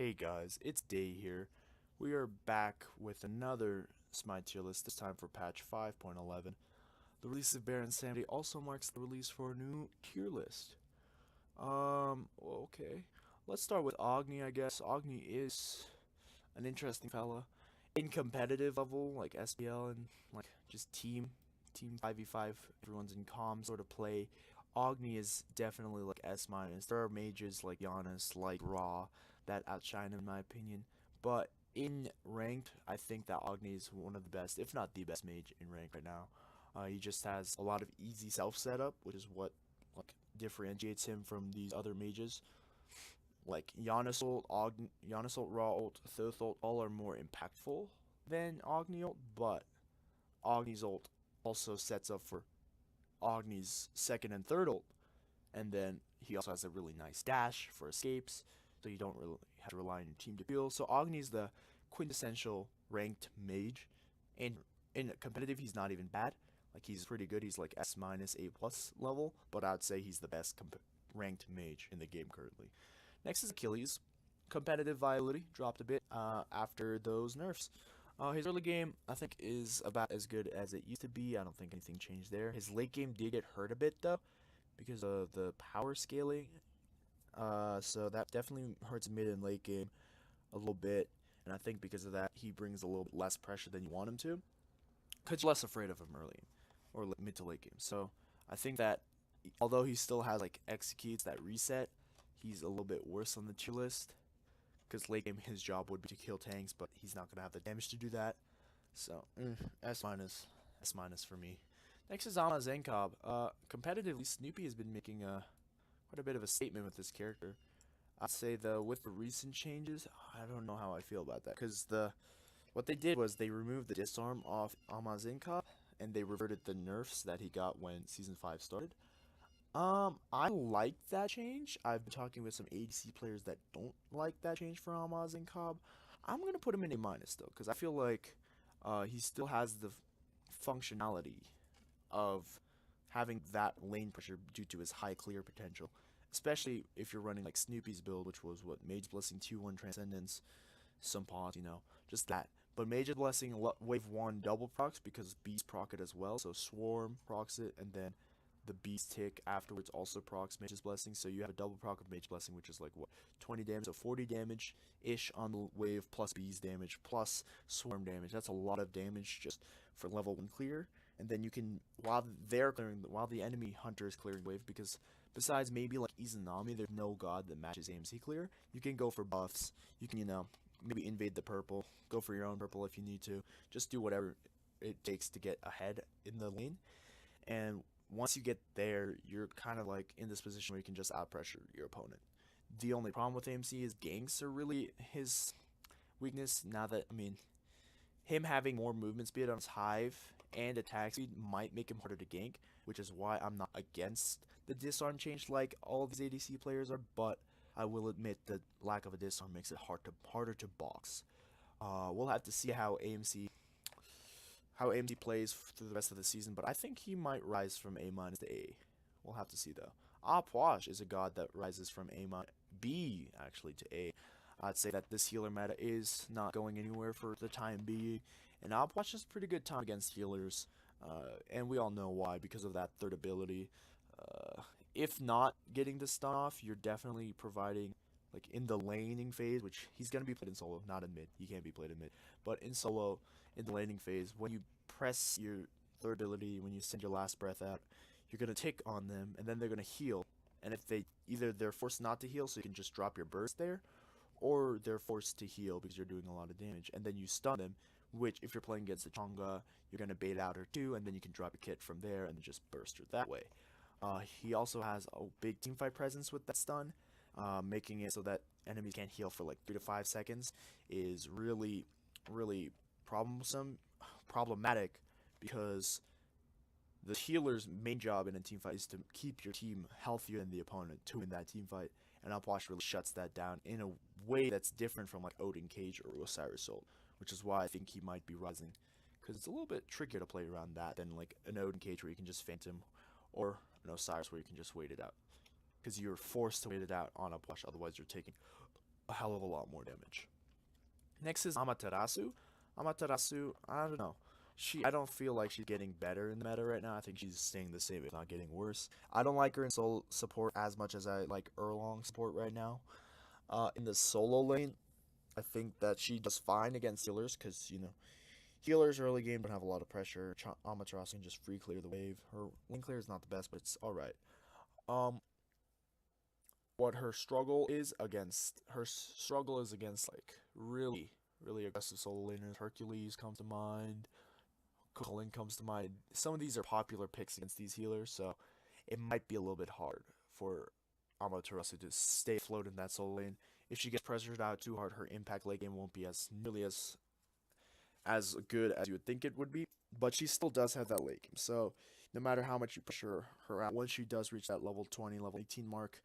Hey guys, it's Day here. We are back with another SMITE tier list, this time for patch 5.11. The release of Bear Insanity also marks the release for a new tier list. Okay. Let's start with Agni, I guess. Agni is an interesting fella. In competitive level, like SPL and like just team 5v5, everyone's in calm sort of play. Agni is definitely like S minus. There are mages like Yanis, like Ra, that outshine him in my opinion. But in ranked, I think that Agni is one of the best, if not the best mage in rank right now. He just has a lot of easy self setup, which is what like differentiates him from these other mages. Like Yanis ult, Yanis ult, Ra ult, Thoth ult, all are more impactful than Agni ult, but Agni's ult also sets up for Agni's second and third ult, and then he also has a really nice dash for escapes, so you don't really have to rely on your team to heal. So Agni's the quintessential ranked mage, and in competitive he's not even bad. Like he's pretty good. He's like S minus A plus level, but I'd say he's the best ranked mage in the game currently. Next is Achilles. Competitive viability dropped a bit after those nerfs. His early game, I think, is about as good as it used to be. I don't think anything changed there. His late game did get hurt a bit, though, because of the power scaling. So that definitely hurts mid and late game a little bit. And I think because of that, he brings a little bit less pressure than you want him to. Because you're less afraid of him early or mid to late game. So I think that although he still has, like, executes that reset, he's a little bit worse on the tier list. Because late game, his job would be to kill tanks, but he's not going to have the damage to do that. So, S minus. S minus for me. Next is Zalazane Cobb. Competitively, Snoopy has been making quite a bit of a statement with this character. I'd say, though, with the recent changes, I don't know how I feel about that. Because what they did was they removed the disarm off Zalazane Cobb, and they reverted the nerfs that he got when Season 5 started. I like that change. I've been talking with some ADC players that don't like that change for Almaz and Cobb. I'm gonna put him in A minus though, because I feel like he still has the functionality of having that lane pressure due to his high clear potential. Especially if you're running like Snoopy's build, which was what Mage Blessing 2-1 Transcendence, some pause, just that. But Mage's Blessing Wave 1 double procs because Beast proc it as well, so Swarm procs it, and then the Beast tick afterwards also procs Mage's Blessing, so you have a double proc of Mage Blessing, which is like, what, 20 damage, so 40 damage-ish on the wave, plus Beast damage, plus Swarm damage. That's a lot of damage just for level 1 clear, and then you can, while the enemy hunter is clearing wave, because besides maybe like Izanami, there's no god that matches AMC clear, you can go for buffs, you can, maybe invade the purple, go for your own purple if you need to, just do whatever it takes to get ahead in the lane, and once you get there, you're kind of like in this position where you can just outpressure your opponent. The only problem with AMC is ganks are really his weakness. Now that, him having more movement speed on his hive and attack speed might make him harder to gank, which is why I'm not against the disarm change like all these ADC players are, but I will admit the lack of a disarm makes it harder to box. We'll have to see how AMC plays through the rest of the season, but I think he might rise from A minus to A. We'll have to see though. Apwash is a god that rises from B actually to A. I'd say that this healer meta is not going anywhere for the time being, and Apwash is a pretty good time against healers, and we all know why, because of that third ability. If not getting the stun off, you're definitely providing, like in the laning phase, which he's going to be played in solo, not in mid. He can't be played in mid. But in solo, in the laning phase, when you press your third ability, when you send your last breath out, you're going to tick on them, and then they're going to heal. And if they're forced not to heal, so you can just drop your burst there, or they're forced to heal because you're doing a lot of damage, and then you stun them, which if you're playing against the Junga, you're going to bait out her too, and then you can drop a kit from there and just burst her that way. He also has a big teamfight presence with that stun, making it so that enemies can't heal for like 3 to 5 seconds is really, really problematic, because the healer's main job in a team fight is to keep your team healthier than the opponent to win that team fight, and Upwash really shuts that down in a way that's different from like Odin Cage or Osiris ult, which is why I think he might be rising, because it's a little bit trickier to play around that than like an Odin Cage where you can just phantom, or an Osiris where you can just wait it out, because you're forced to wait it out on Upwash, otherwise you're taking a hell of a lot more damage. Next is Amaterasu. Amaterasu, I don't know. I don't feel like she's getting better in the meta right now. I think she's staying the same, if not getting worse. I don't like her in solo support as much as I like Erlong support right now. In the solo lane, I think that she does fine against healers, because, healers early game don't have a lot of pressure. Amaterasu can just free clear the wave. Her lane clear is not the best, but it's alright. What her struggle is against, like, really, really aggressive solo laners. Hercules comes to mind. Cullen comes to mind. Some of these are popular picks against these healers, so it might be a little bit hard for Amaterasu to stay afloat in that solo lane. If she gets pressured out too hard, her impact late game won't be nearly as good as you would think it would be, but she still does have that late game. So no matter how much you pressure her out, once she does reach that level 20, level 18 mark,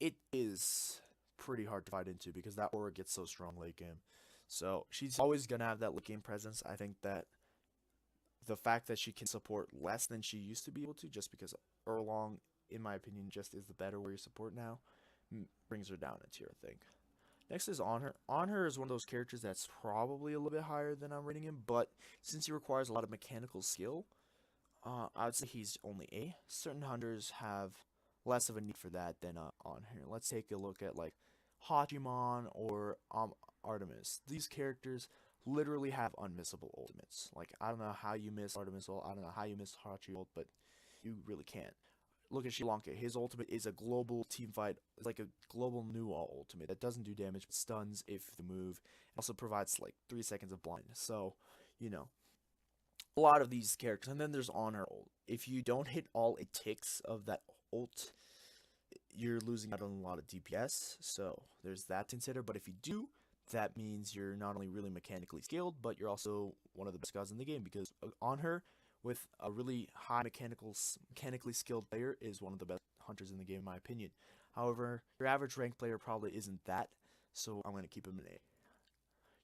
it is pretty hard to fight into, because that aura gets so strong late game. So she's always going to have that late game presence. I think that the fact that she can support less than she used to be able to, just because Erlong, in my opinion, just is the better warrior support now, brings her down a tier, I think. Next is Onher. Onher is one of those characters that's probably a little bit higher than I'm rating him, but since he requires a lot of mechanical skill, I would say he's only A. Certain hunters have less of a need for that than Onher. Let's take a look at like Hachiman or Artemis. These characters literally have unmissable ultimates. Like, I don't know how you miss Artemis ult, I don't know how you miss Hachi ult, but you really can't. Look at Sri Lanka. His ultimate is a global team fight. It's like a global Nuwa ultimate that doesn't do damage, but stuns if the move. It also provides like 3 seconds of blind. So, a lot of these characters. And then there's Honor ult. If you don't hit all 8 ticks of that ult, you're losing out on a lot of DPS. So there's that to consider. But if you do, that means you're not only really mechanically skilled, but you're also one of the best gods in the game, because on her, with a really high mechanically skilled player, is one of the best hunters in the game, in my opinion. However, your average ranked player probably isn't that, so I'm going to keep him an A.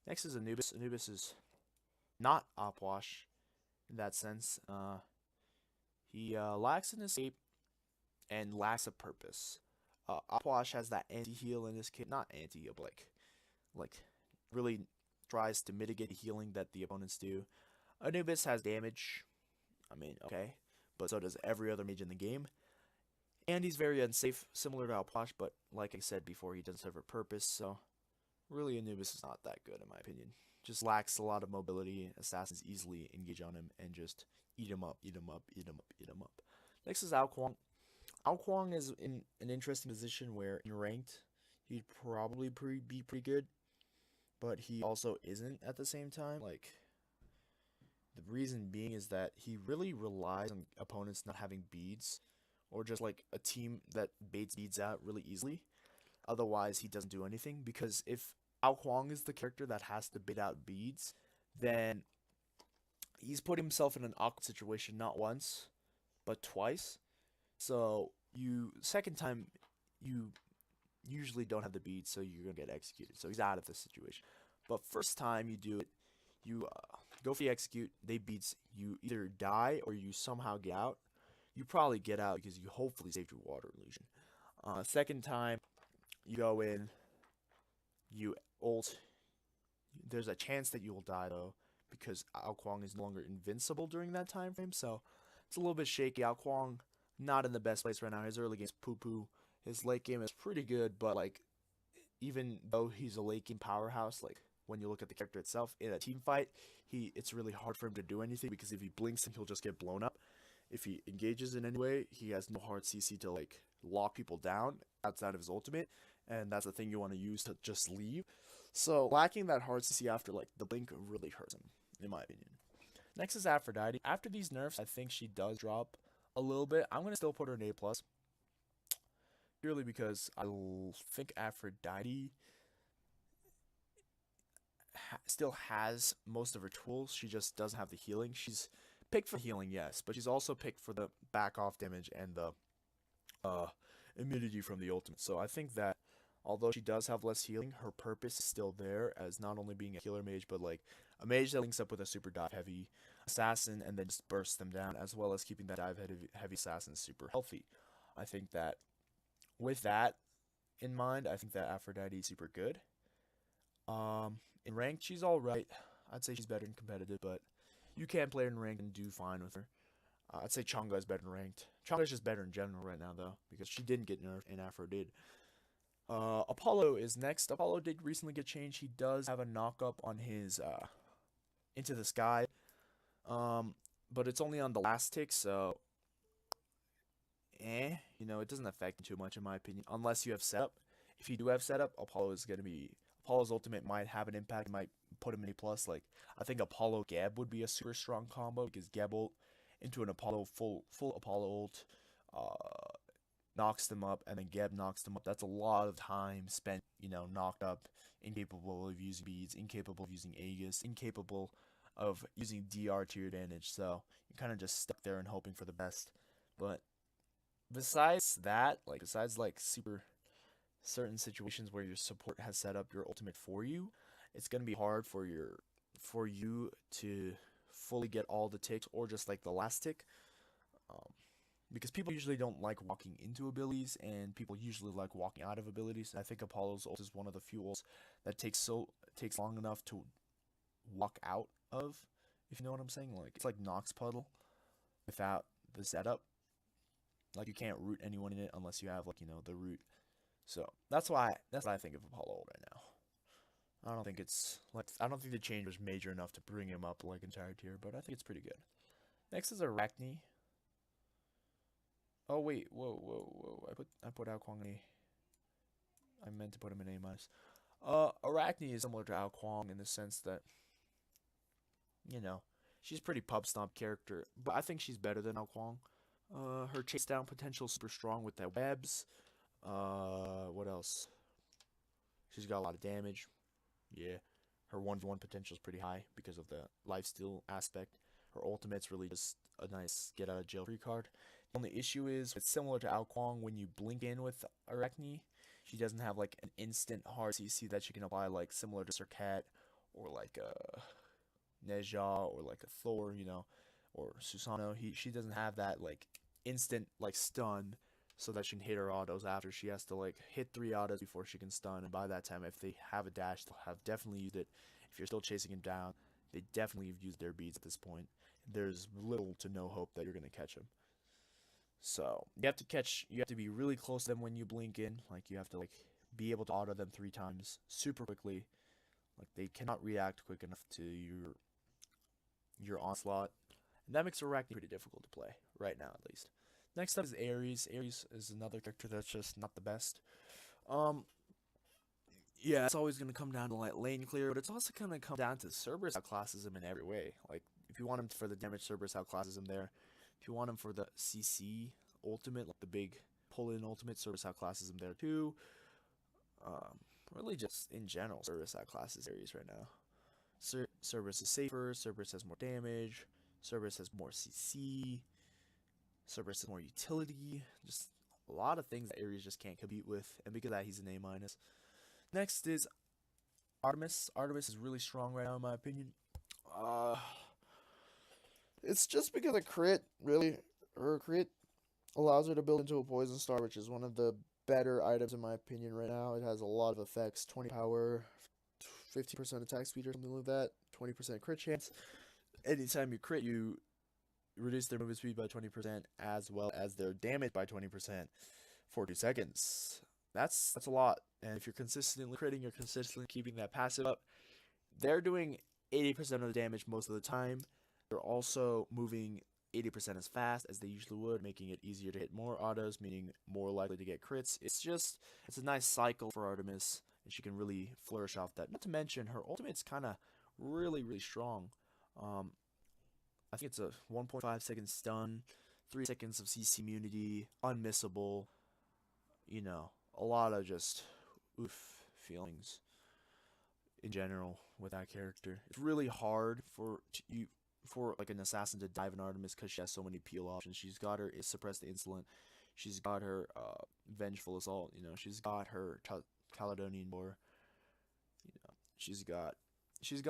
Next is Anubis. Anubis is not Opwash in that sense. He lacks an escape and lacks a purpose. Opwash has that anti-heal in this kit, not anti-heal, but like really tries to mitigate the healing that the opponents do. Anubis has damage. I mean, okay, but so does every other mage in the game. And he's very unsafe, similar to Alposh, but like I said before, he doesn't serve a purpose, so really Anubis is not that good in my opinion. Just lacks a lot of mobility. Assassins easily engage on him and just eat him up, eat him up, eat him up, eat him up. Next is Ao Kuang. Ao Kuang is in an interesting position where in ranked, he'd probably be pretty good, but he also isn't at the same time. Like, the reason being is that he really relies on opponents not having beads, or just like a team that baits beads out really easily. Otherwise, he doesn't do anything, because if Ao Kuang is the character that has to bait out beads, then he's put himself in an awkward situation not once, but twice. So second time, you usually don't have the beads, so you're gonna get executed. So he's out of this situation. But first time you do it, you go for the execute, they beats, you either die or you somehow get out. You probably get out because you hopefully saved your water illusion. Second time, you go in, you ult. There's a chance that you will die though, because Ao Kuang is no longer invincible during that time frame, so it's a little bit shaky. Ao Kuang not in the best place right now. His early game's poo-poo. His late game is pretty good, but like, even though he's a late game powerhouse, like, when you look at the character itself in a team fight, it's really hard for him to do anything, because if he blinks, then he'll just get blown up. If he engages in any way, he has no hard CC to like lock people down outside of his ultimate, and that's the thing you want to use to just leave. So lacking that hard CC after like the blink really hurts him, in my opinion. Next is Aphrodite. After these nerfs, I think she does drop a little bit. I'm gonna still put her in A+, purely because I think Aphrodite still has most of her tools. She just doesn't have the healing. She's picked for healing, yes, but she's also picked for the back off damage and the immunity from the ultimate. So I think that although she does have less healing, her purpose is still there as not only being a healer mage, but like a mage that links up with a super dive heavy assassin and then just bursts them down, as well as keeping that dive heavy assassin super healthy. I think that with that in mind, I think that Aphrodite is super good. In ranked, she's alright. I'd say she's better in competitive, but you can play her in ranked and do fine with her. I'd say Chunga is better in ranked. Chunga's just better in general right now, though, because she didn't get nerfed and Aphrodite. Apollo is next. Apollo did recently get changed. He does have a knock-up on his, Into the Sky. But it's only on the last tick, so... You know, it doesn't affect him too much, in my opinion, unless you have setup. If you do have setup, Apollo's ultimate might have an impact. It might put him in A+. Like, I think Apollo Geb would be a super strong combo, because Geb ult into an Apollo, full Apollo ult, knocks them up, and then Geb knocks them up. That's a lot of time spent, you know, knocked up, incapable of using beads, incapable of using Aegis, incapable of using DR to your advantage. So you're kind of just stuck there and hoping for the best. But besides that, besides super certain situations where your support has set up your ultimate for you, it's gonna be hard for you to fully get all the ticks, or just like the last tick, because people usually don't like walking into abilities, and people usually like walking out of abilities. I think Apollo's ult is one of the few ults that takes long enough to walk out of, if you know what I'm saying. Like, it's like Nox Puddle without the setup. Like, you can't root anyone in it unless you have, like, you know, the root. So that's what I think of Apollo right now. I don't think the change was major enough to bring him up like entire tier, but I think it's pretty good. Next is Arachne. Oh wait, whoa! I put Wukong in A. I meant to put him in A-. Arachne is similar to Wukong in the sense that, you know, she's a pretty pub stomp character, but I think she's better than Wukong. Her chase down potential is super strong with that webs. What else? She's got a lot of damage. Yeah. Her 1v1 potential is pretty high because of the lifesteal aspect. Her ultimate's really just a nice get out of jail free card. The only issue is, it's similar to Wukong when you blink in with Arachne. She doesn't have like an instant hard CC that she can apply, like similar to Sercat or like Neja or like a Thor, you know, or Susanoo. She doesn't have that like instant like stun so that she can hit her autos after. She has to like hit 3 autos before she can stun, and by that time, if they have a dash, they'll have definitely used it. If you're still chasing him down, they definitely have used their beads at this point. There's little to no hope that you're gonna catch him. So you have to be really close to them when you blink in. Like, you have to like be able to auto them 3 times super quickly. Like, they cannot react quick enough to your onslaught, and that makes Arachne pretty difficult to play right now, at least. Next up is Aries. Aries is another character that's just not the best. Yeah, it's always gonna come down to like lane clear, but it's also gonna come down to Cerberus outclasses him in every way. Like, if you want him for the damage, Cerberus outclasses him there. If you want him for the CC ultimate, like the big pull-in ultimate, Cerberus outclasses him there too. Really just in general, Cerberus outclasses Aries right now. Cerberus is safer, Cerberus has more damage, Cerberus has more CC, Cerberus has more utility, just a lot of things that Aries just can't compete with, and because of that, he's an A-. Next is Artemis. Artemis is really strong right now, in my opinion. It's just because of crit, really. Her crit allows her to build into a poison star, which is one of the better items in my opinion right now. It has a lot of effects: 20 power, 15% attack speed or something like that, 20% crit chance. Anytime you crit, you reduce their movement speed by 20%, as well as their damage by 20% for 2 seconds. That's a lot. And if you're consistently critting, you're consistently keeping that passive up. They're doing 80% of the damage most of the time. They're also moving 80% as fast as they usually would, making it easier to hit more autos, meaning more likely to get crits. It's a nice cycle for Artemis, and she can really flourish off that. Not to mention, her ultimate's kind of really, really strong. I think it's a 1.5 second stun, 3 seconds of CC immunity, unmissable. You know, a lot of just oof feelings in general with that character. It's really hard for like an assassin to dive in Artemis because she has so many peel options. She's got her suppress the insolent. She's got her vengeful assault. You know, she's got her Caledonian War. You know, she's got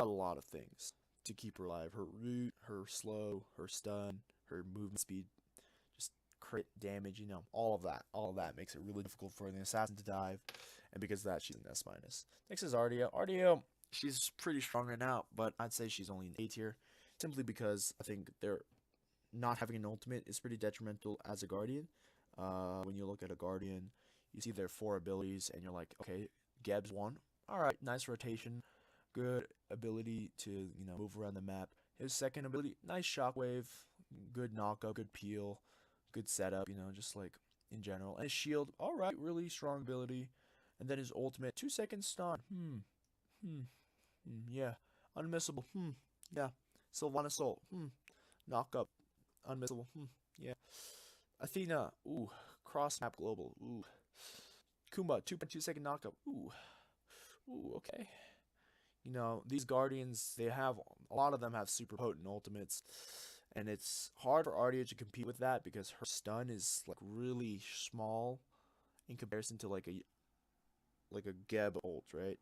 a lot of things to keep her alive. Her root, her slow, her stun, her movement speed, just crit damage, you know, all of that makes it really difficult for the assassin to dive, and because of that, she's an S minus. Next is Ardea. Ardea, she's pretty strong right now, but I'd say she's only an A tier, simply because I think they're not having an ultimate is pretty detrimental as a guardian. When you look at a guardian, you see their 4 abilities, and you're like, okay, Geb's 1. Alright, nice rotation. Good ability to, you know, move around the map. His second ability, nice shockwave. Good knockup, good peel. Good setup, you know, just like in general. And his shield, alright, really strong ability. And then his ultimate, 2-second stun. Yeah. Unmissable. Yeah. Sylvan Assault. Knock up. Unmissable. Yeah. Athena. Ooh. Cross map global. Ooh. Kumba. 2.2-second knockup. Ooh. Ooh, okay. You know, these guardians, they have, a lot of them have super potent ultimates. And it's hard for Ardea to compete with that because her stun is like really small in comparison to like a Geb ult, right?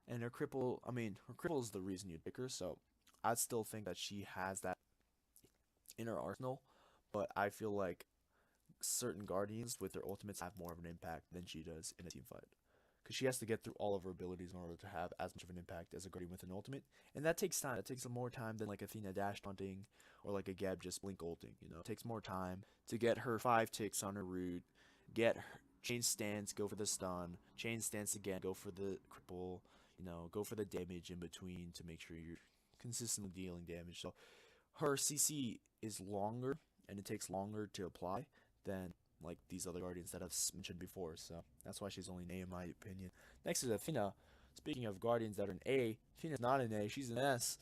And her cripple, I mean, her cripple is the reason you'd pick her, so I still think that she has that in her arsenal, but I feel like certain guardians with their ultimates have more of an impact than she does in a team fight. Because she has to get through all of her abilities in order to have as much of an impact as a guardian with an ultimate, and that takes time. It takes more time than like Athena dash taunting or like a Geb just blink ulting, you know? It takes more time to get her 5 ticks on her root, get her chain stance, go for the stun, chain stance again, go for the cripple, you know, go for the damage in between to make sure you're consistently dealing damage. So her CC is longer, and it takes longer to apply than like these other guardians that I've mentioned before. So that's why she's only an A in my opinion. Next is Athena. Speaking of guardians that are an A, Athena's not an A, she's an S.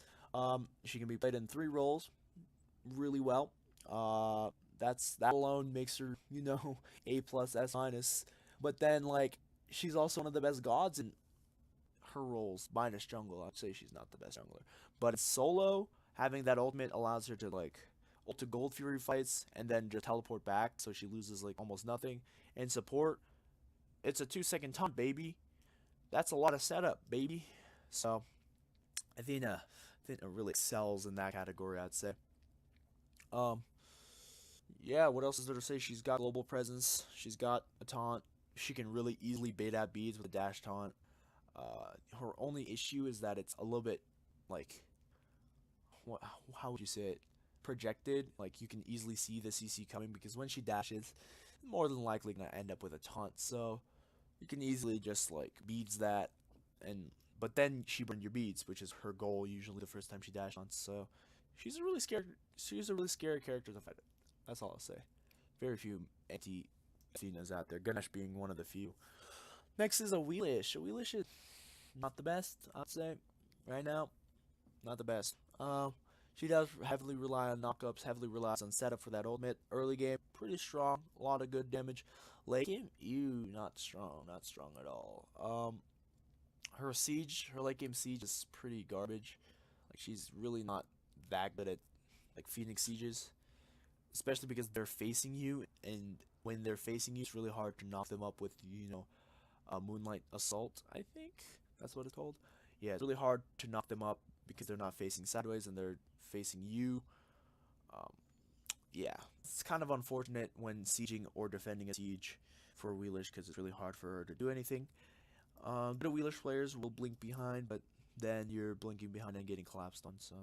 She can be played in 3 roles really well. That alone makes her, you know, A plus S minus. But then like she's also one of the best gods in her roles, minus jungle. I'd say she's not the best jungler. But in solo, having that ultimate allows her to like ult to Gold Fury fights and then just teleport back, so she loses like almost nothing. And support, it's a 2-second taunt, baby. That's a lot of setup, baby. So Athena really excels in that category, I'd say. Yeah, what else is there to say? She's got global presence. She's got a taunt. She can really easily bait out beads with a dash taunt. Her only issue is that it's a little bit like, how would you say it? Projected. Like you can easily see the CC coming because when she dashes, more than likely gonna end up with a taunt. So you can easily just like beads that, but then she burned your beads, which is her goal usually the first time she dashes on. So she's a really scary character to fight. That's all I'll say. Very few anti-Athenas out there. Ganesh being one of the few. Next is a Wheelish. A Wheelish is not the best, I'd say, right now. Not the best. She does heavily rely on knockups, heavily relies on setup for that ultimate. Early game, pretty strong, a lot of good damage. Late game, not strong at all. Her late game siege is pretty garbage. Like she's really not that good at like Phoenix sieges, especially because they're facing you, and when they're facing you, it's really hard to knock them up with, you know, Moonlight Assault, I think that's what it's called. Yeah, it's really hard to knock them up because they're not facing sideways and they're facing you. Yeah, it's kind of unfortunate when sieging or defending a siege for a Wheelish because it's really hard for her to do anything. Good Wheelish players will blink behind, but then you're blinking behind and getting collapsed on, so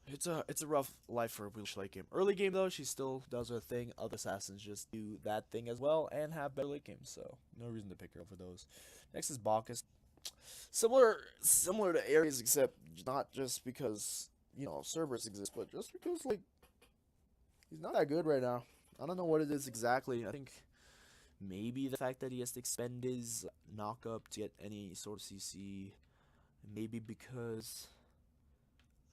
it's a rough life for a Wheelish late game. Early game though, she still does her thing. Other assassins just do that thing as well and have better late games, so no reason to pick her over those. Next is Bacchus. Similar to Aries, except not just because, you know, Cerberus exists, but just because like he's not that good right now. I don't know what it is exactly. I think maybe the fact that he has to expend his knockup to get any sort of CC. Maybe because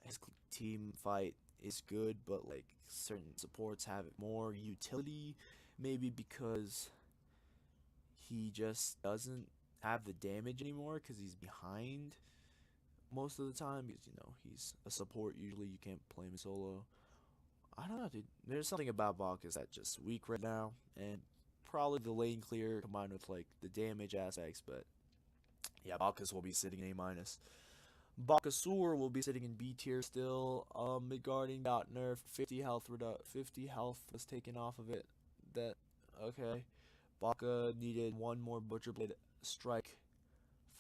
his team fight is good, but like certain supports have more utility. Maybe because he just doesn't have the damage anymore because he's behind most of the time, because, you know, he's a support. Usually you can't play him solo. I don't know, dude. There's something about Bacchus that's just weak right now, and probably the lane clear combined with like the damage aspects. But yeah, Bacchus will be sitting in A minus. Bacchus will be sitting in B tier still. Midgarding got nerfed. 50 health was taken off of it. That okay. Baka needed one more Butcher Blade strike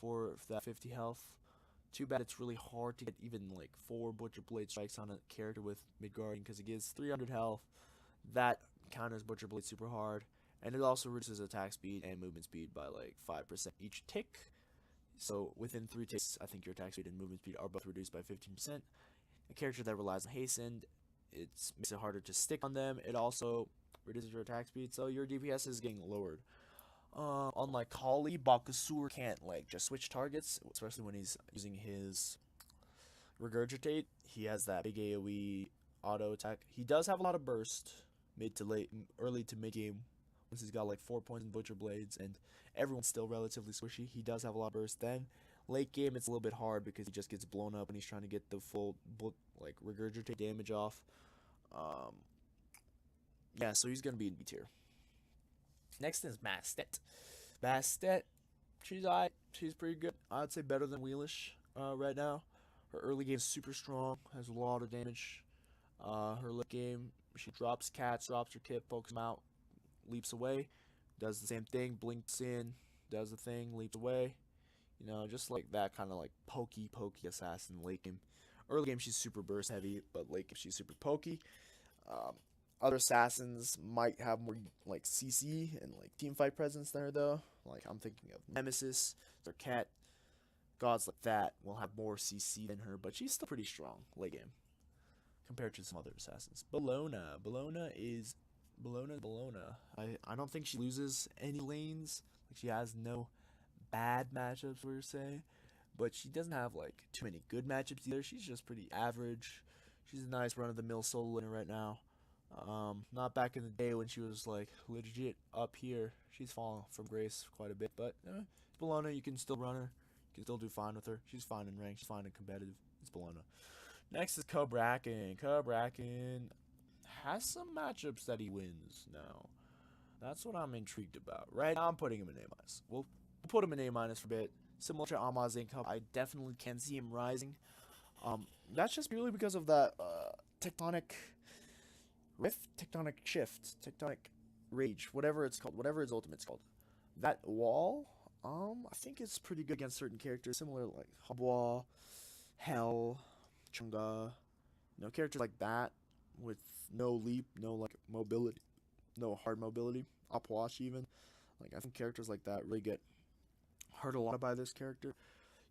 for that 50 health. Too bad it's really hard to get even like 4 Butcher Blade strikes on a character with Midgarding because it gives 300 health. That counters Butcher Blade super hard. And it also reduces attack speed and movement speed by like 5% each tick. So within 3 ticks, I think your attack speed and movement speed are both reduced by 15%. A character that relies on hastened, it makes it harder to stick on them. It also reduces your attack speed, so your DPS is getting lowered. Unlike Kali, Bakasur can't like just switch targets, especially when he's using his Regurgitate. He has that big AoE auto attack. He does have a lot of burst early to mid game. Once he's got like 4 points in Butcher Blades and everyone's still relatively squishy, he does have a lot of burst. Then late game it's a little bit hard because he just gets blown up and he's trying to get the full like Regurgitate damage off. Yeah, so he's gonna be in B tier. Next is Bastet. Bastet, she's pretty good. I'd say better than Wheelish right now. Her early game is super strong, has a lot of damage. Her late game, she drops cats, drops her kit, pokes him out, leaps away, does the same thing, blinks in, does the thing, leaps away. You know, just like that kind of like pokey assassin late game. Early game she's super burst heavy, but late game she's super pokey. Other assassins might have more like CC and like teamfight presence there though. Like I'm thinking of Nemesis, their cat. Gods like that will have more CC than her, but she's still pretty strong late game compared to some other assassins. Bellona. Bellona. I don't think she loses any lanes. Like she has no bad matchups, we're saying, but she doesn't have like too many good matchups either. She's just pretty average. She's a nice run-of-the-mill solo laner right now. Not back in the day when she was like legit up here. She's fallen from grace quite a bit, but Bellona, you can still run her. You can still do fine with her. She's fine in rank. She's fine in competitive. It's Bellona. Next is Cabrakan. Cabrakan has some matchups that he wins now. That's what I'm intrigued about. Right now, I'm putting him in A-. We'll put him in A- for a bit. Similar to Zalazane Cobb, I definitely can see him rising. That's just purely because of that tectonic rift, tectonic shift, tectonic rage, whatever it's called, whatever its ultimate's called. That wall, I think it's pretty good against certain characters, similar like Hubwa, Hell, Junga, characters like that with no leap, no like mobility, no hard mobility, Upwash even. Like I think characters like that really get hurt a lot by this character.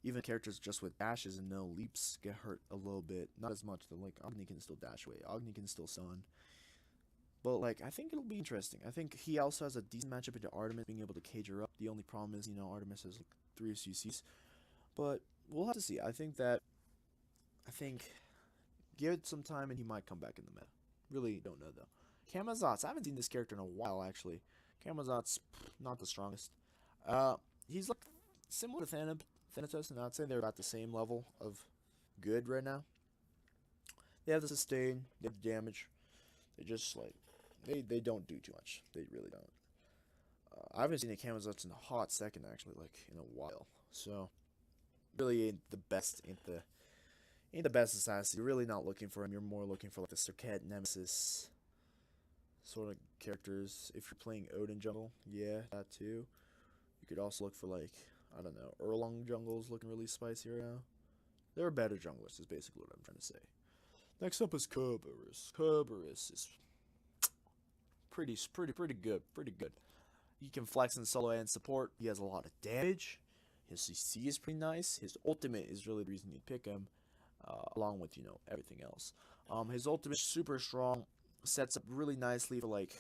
Even characters just with dashes and no leaps get hurt a little bit. Not as much though. Like Agni can still dash away. Agni can still sun. But like I think it'll be interesting. I think he also has a decent matchup into Artemis, being able to cage her up. The only problem is, Artemis has like 3 CCs. But we'll have to see. I think give it some time and he might come back in the meta. Really don't know though. Camazotz, I haven't seen this character in a while actually. Camazotz, not the strongest. He's like similar to Thanatos, and I'd say they're about the same level of good right now. They have the sustain, they have the damage. They just like they don't do too much. They really don't. I haven't seen a Camazotz in a hot second actually, like in a while. So really ain't the best, ain't the best assassin. You're really not looking for him. You're more looking for like the Circuit Nemesis sort of characters. If you're playing Odin jungle, yeah, that too. You could also look for like, I don't know, Erlong jungles looking really spicy right now. There are better junglers is basically what I'm trying to say. Next up is Kerberos. Kerberos is pretty good. Pretty good. He can flex in solo and support. He has a lot of damage. His CC is pretty nice. His ultimate is really the reason you pick him, along with, everything else. His ultimate is super strong. Sets up really nicely for, like,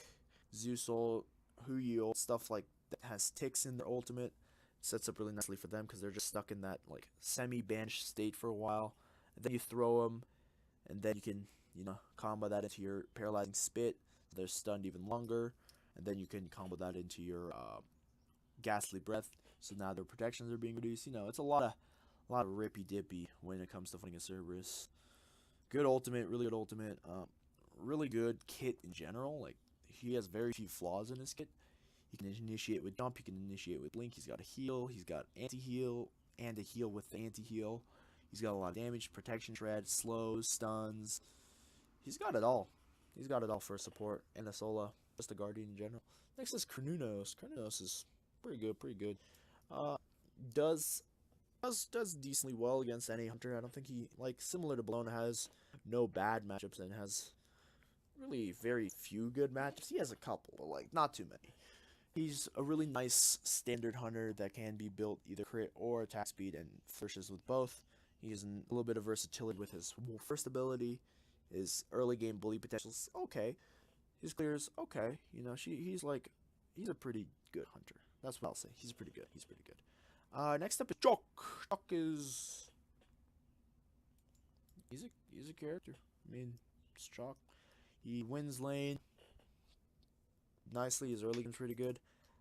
Zeusol, Huyil, stuff like that has ticks in their ultimate. Sets up really nicely for them because they're just stuck in that, like, semi-banished state for a while. And then you throw them, and then you can, combo that into your paralyzing spit. So they're stunned even longer. And then you can combo that into your ghastly breath. So now their protections are being reduced. It's a lot of rippy dippy when it comes to fighting a Cerberus. Good ultimate, really good ultimate. Really good kit in general. Like he has very few flaws in his kit. He can initiate with jump. He can initiate with blink. He's got a heal. He's got anti-heal and a heal with the anti-heal. He's got a lot of damage, protection, shred, slows, stuns. He's got it all. He's got it all for support and a solo, just a guardian in general. Next is Chronos. Chronos is pretty good, pretty good. Does decently well against any hunter. I don't think he, like, similar to Bellona, has no bad matchups and has really very few good matchups. He has a couple, but like not too many. He's a really nice standard hunter that can be built either crit or attack speed and flourishes with both. He has a little bit of versatility with his first ability. His early game bully potential's okay. His clear's okay. You know, he's a pretty good hunter. That's what I'll say. He's pretty good. He's pretty good. Next up is Jock. Jock is he's a character. I mean, it's Jock. He wins lane nicely. His early game's pretty good.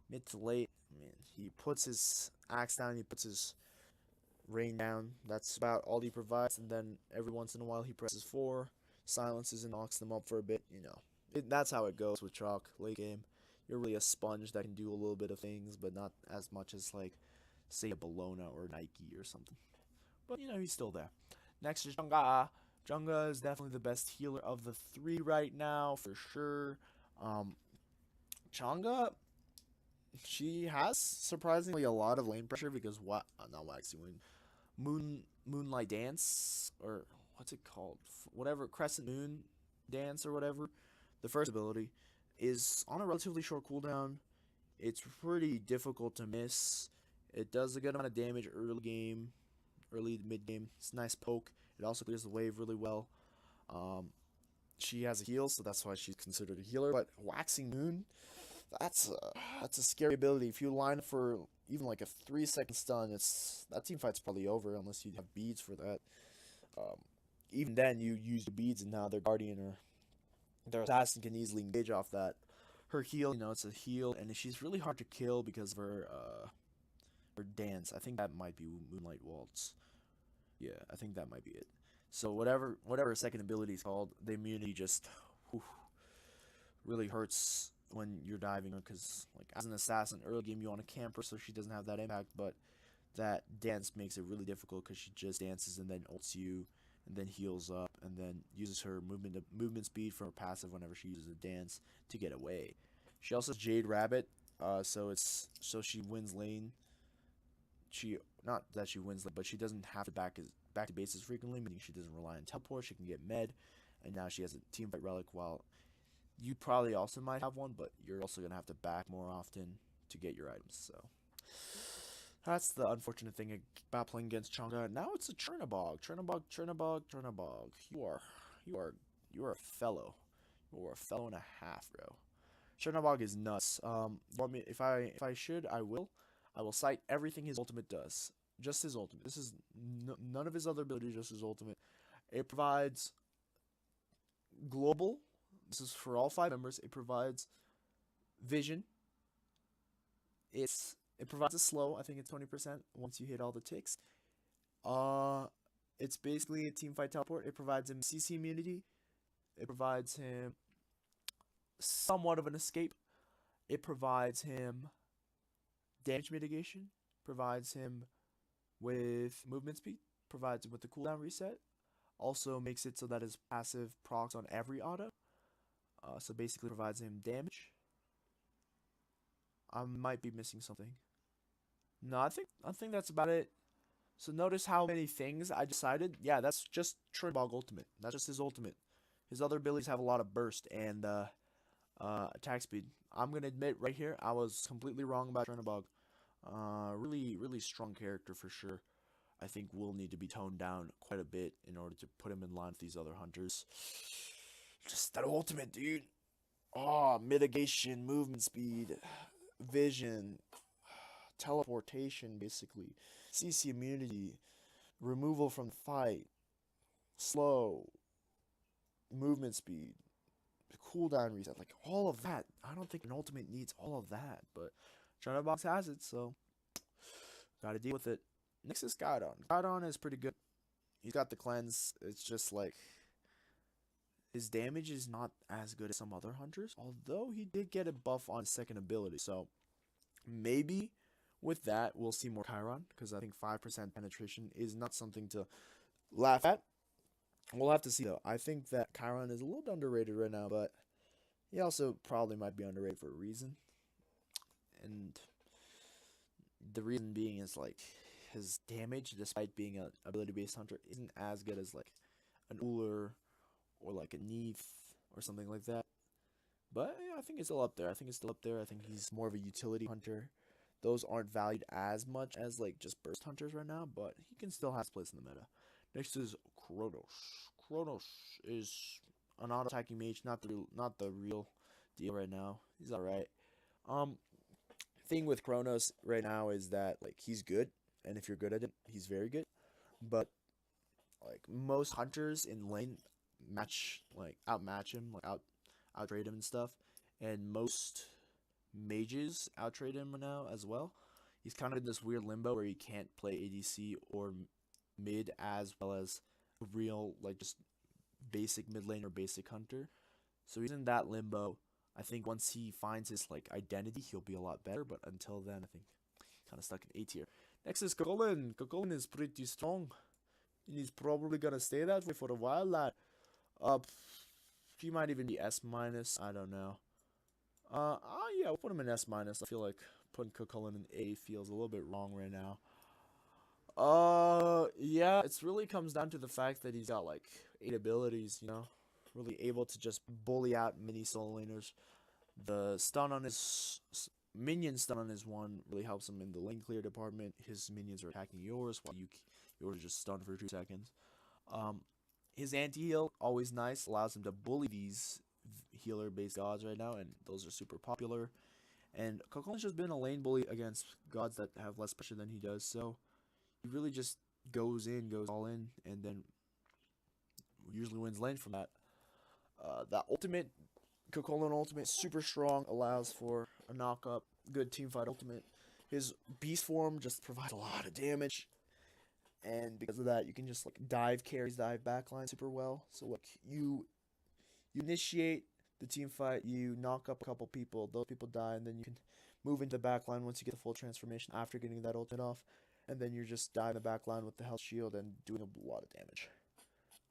Mid to late, I mean, he puts his axe down. He puts his rain down. That's about all he provides. And then every once in a while, he presses 4, silences and knocks them up for a bit. You know, that's how it goes with Chalk late game. You're really a sponge that can do a little bit of things, but not as much as, like, say a Bellona or Nike or something. But, you know, he's still there. Next is Junga. Junga is definitely the best healer of the 3 right now, for sure. Junga, she has surprisingly a lot of lane pressure because not waxy moonlight dance, or what's it called? Whatever, crescent moon dance or whatever. The first ability is on a relatively short cooldown. It's pretty difficult to miss. It does a good amount of damage early game, early to mid game. It's a nice poke. It also clears the wave really well. She has a heal, so that's why she's considered a healer. But Waxing Moon, that's a scary ability. If you line for even like a 3-second stun, that team fight's probably over unless you have beads for that. Even then, you use the beads, and now their guardian or their assassin can easily engage off that. Her heal, you know, it's a heal, and she's really hard to kill because of her dance. I think that might be Moonlight Waltz. Yeah, I think that might be it. So whatever her second ability is called, the immunity just really hurts when you're diving her, because like as an assassin early game you want to camp her so she doesn't have that impact, but that dance makes it really difficult because she just dances and then ults you and then heals up and then uses her movement speed from her passive whenever she uses a dance to get away. She also has Jade Rabbit, so she wins lane. Not that she wins lane, but she doesn't have to back to bases frequently, meaning she doesn't rely on teleport. She can get med, and now she has a team fight relic. While you probably also might have one, but you're also gonna have to back more often to get your items. So that's the unfortunate thing about playing against Junga. Now it's a Chernobog. Chernobog. You are a fellow. You are a fellow and a half, bro. Chernobog is nuts. If I should, I will cite everything his ultimate does. Just his ultimate. This is none of his other abilities, just his ultimate. It provides global. This is for all 5 members. It provides vision. It provides a slow. I think it's 20% once you hit all the ticks. It's basically a team fight teleport. It provides him CC immunity. It provides him somewhat of an escape. It provides him damage mitigation. Provides him with movement speed. Provides him with the cooldown reset. Also makes it so that his passive procs on every auto. So basically provides him damage. I might be missing something. No, I think that's about it. So notice how many things I decided. Yeah, that's just Chernobog ultimate. That's just his ultimate. His other abilities have a lot of burst and attack speed. I'm gonna admit right here, I was completely wrong about Chernobog. Really strong character for sure. I think will need to be toned down quite a bit in order to put him in line with these other hunters. Just that ultimate, dude. Mitigation, movement speed, vision, teleportation, basically. CC immunity, removal from the fight, slow, movement speed, cooldown reset, like all of that. I don't think an ultimate needs all of that, but Chronobox has it, so gotta deal with it. Next is Gaidon. Gaidon is pretty good. He's got the cleanse. It's just like his damage is not as good as some other hunters, although he did get a buff on his second ability, so maybe with that we'll see more Chiron, because I think 5% penetration is not something to laugh at. We'll have to see though. I think that Chiron is a little bit underrated right now, but he also probably might be underrated for a reason. And the reason being is like his damage, despite being an ability-based hunter, isn't as good as like an Uller or like a Neef or something like that. But yeah, I think it's still up there. I think he's more of a utility hunter. Those aren't valued as much as like just burst hunters right now, but he can still have his place in the meta. Next is Chronos. Chronos is an auto attacking mage, not the real deal right now. He's alright. Thing with Chronos right now is that like he's good, and if you're good at it, he's very good. But like most hunters in lane outmatch him, like outtrade him and stuff, and most mages outtrade him now as well. He's kind of in this weird limbo where he can't play ADC or mid as well as a real like just basic mid lane or basic hunter. So he's in that limbo. I think once he finds his like identity, he'll be a lot better. But until then, I think kind of stuck in A tier. Next is Kokolin. Kokolin is pretty strong, and he's probably gonna stay that way for a while. Lad, he might even be S minus. I don't know. Yeah, we'll put him in S minus. I feel like putting Kokolin in A feels a little bit wrong right now. Yeah, it's really comes down to the fact that he's got like 8 abilities, you know, really able to just bully out mini solo laners. The stun on his minion stun on his one really helps him in the lane clear department. His minions are attacking yours while yours just stunned for 2 seconds. His anti-heal, always nice, allows him to bully these healer-based gods right now, and those are super popular. And Kokolin's just been a lane bully against gods that have less pressure than he does, so he really just goes all in, and then usually wins lane from that. That ultimate, Kokolin ultimate, super strong, allows for a knock-up, good teamfight ultimate. His beast form just provides a lot of damage, and because of that, you can just like dive carries, dive backline super well. So like you initiate the team fight, you knock up a couple people, those people die, and then you can move into the backline once you get the full transformation after getting that ultimate off, and then you're just dying the backline with the health shield and doing a lot of damage.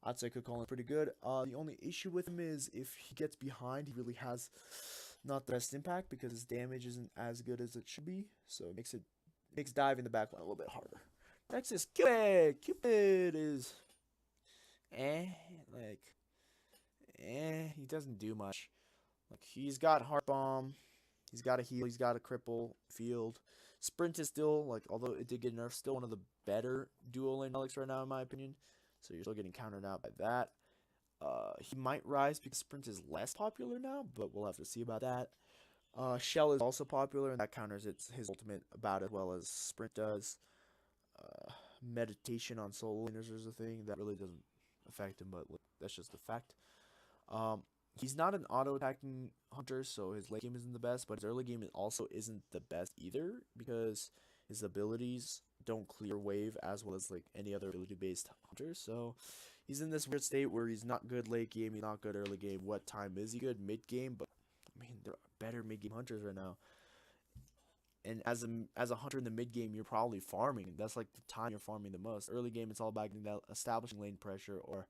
I'd say Kokolin pretty good. The only issue with him is if he gets behind, he really has not the best impact because his damage isn't as good as it should be, so it makes diving the backline a little bit harder. Next is Cupid. Cupid is he doesn't do much. Like he's got heart bomb, he's got a heal, he's got a cripple field. Sprint is still like, although it did get nerfed, still one of the better dual lane relics right now in my opinion. So you're still getting countered out by that. He might rise because sprint is less popular now, but we'll have to see about that. Shell is also popular, and that counters his ultimate about as well as sprint does. Meditation on solo laners is a thing that really doesn't affect him, but that's just a fact. He's not an auto attacking hunter, so his late game isn't the best, but his early game also isn't the best either because his abilities don't clear wave as well as like any other ability based hunter. So he's in this weird state where he's not good late game, he's not good early game. What time is he good? Mid game, but I mean there are better mid game hunters right now. And as a hunter in the mid game, you're probably farming. That's like the time you're farming the most. Early game, it's all about getting that establishing lane pressure or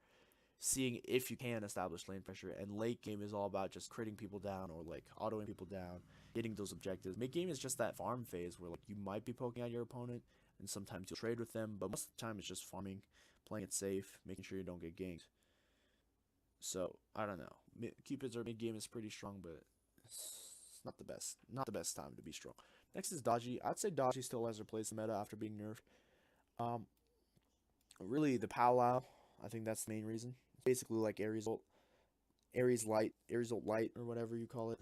seeing if you can establish lane pressure. And late game is all about just critting people down or like autoing people down, getting those objectives. Mid game is just that farm phase where like you might be poking at your opponent, and sometimes you'll trade with them, but most of the time it's just farming, playing it safe, making sure you don't get ganked. So I don't know. Cupid's mid game is pretty strong, but it's not the best time to be strong. Next is Dodgy. I'd say Dodgy still has replaced the meta after being nerfed. Really the powwow, I think that's the main reason. It's basically like Aries ult light, or whatever you call it.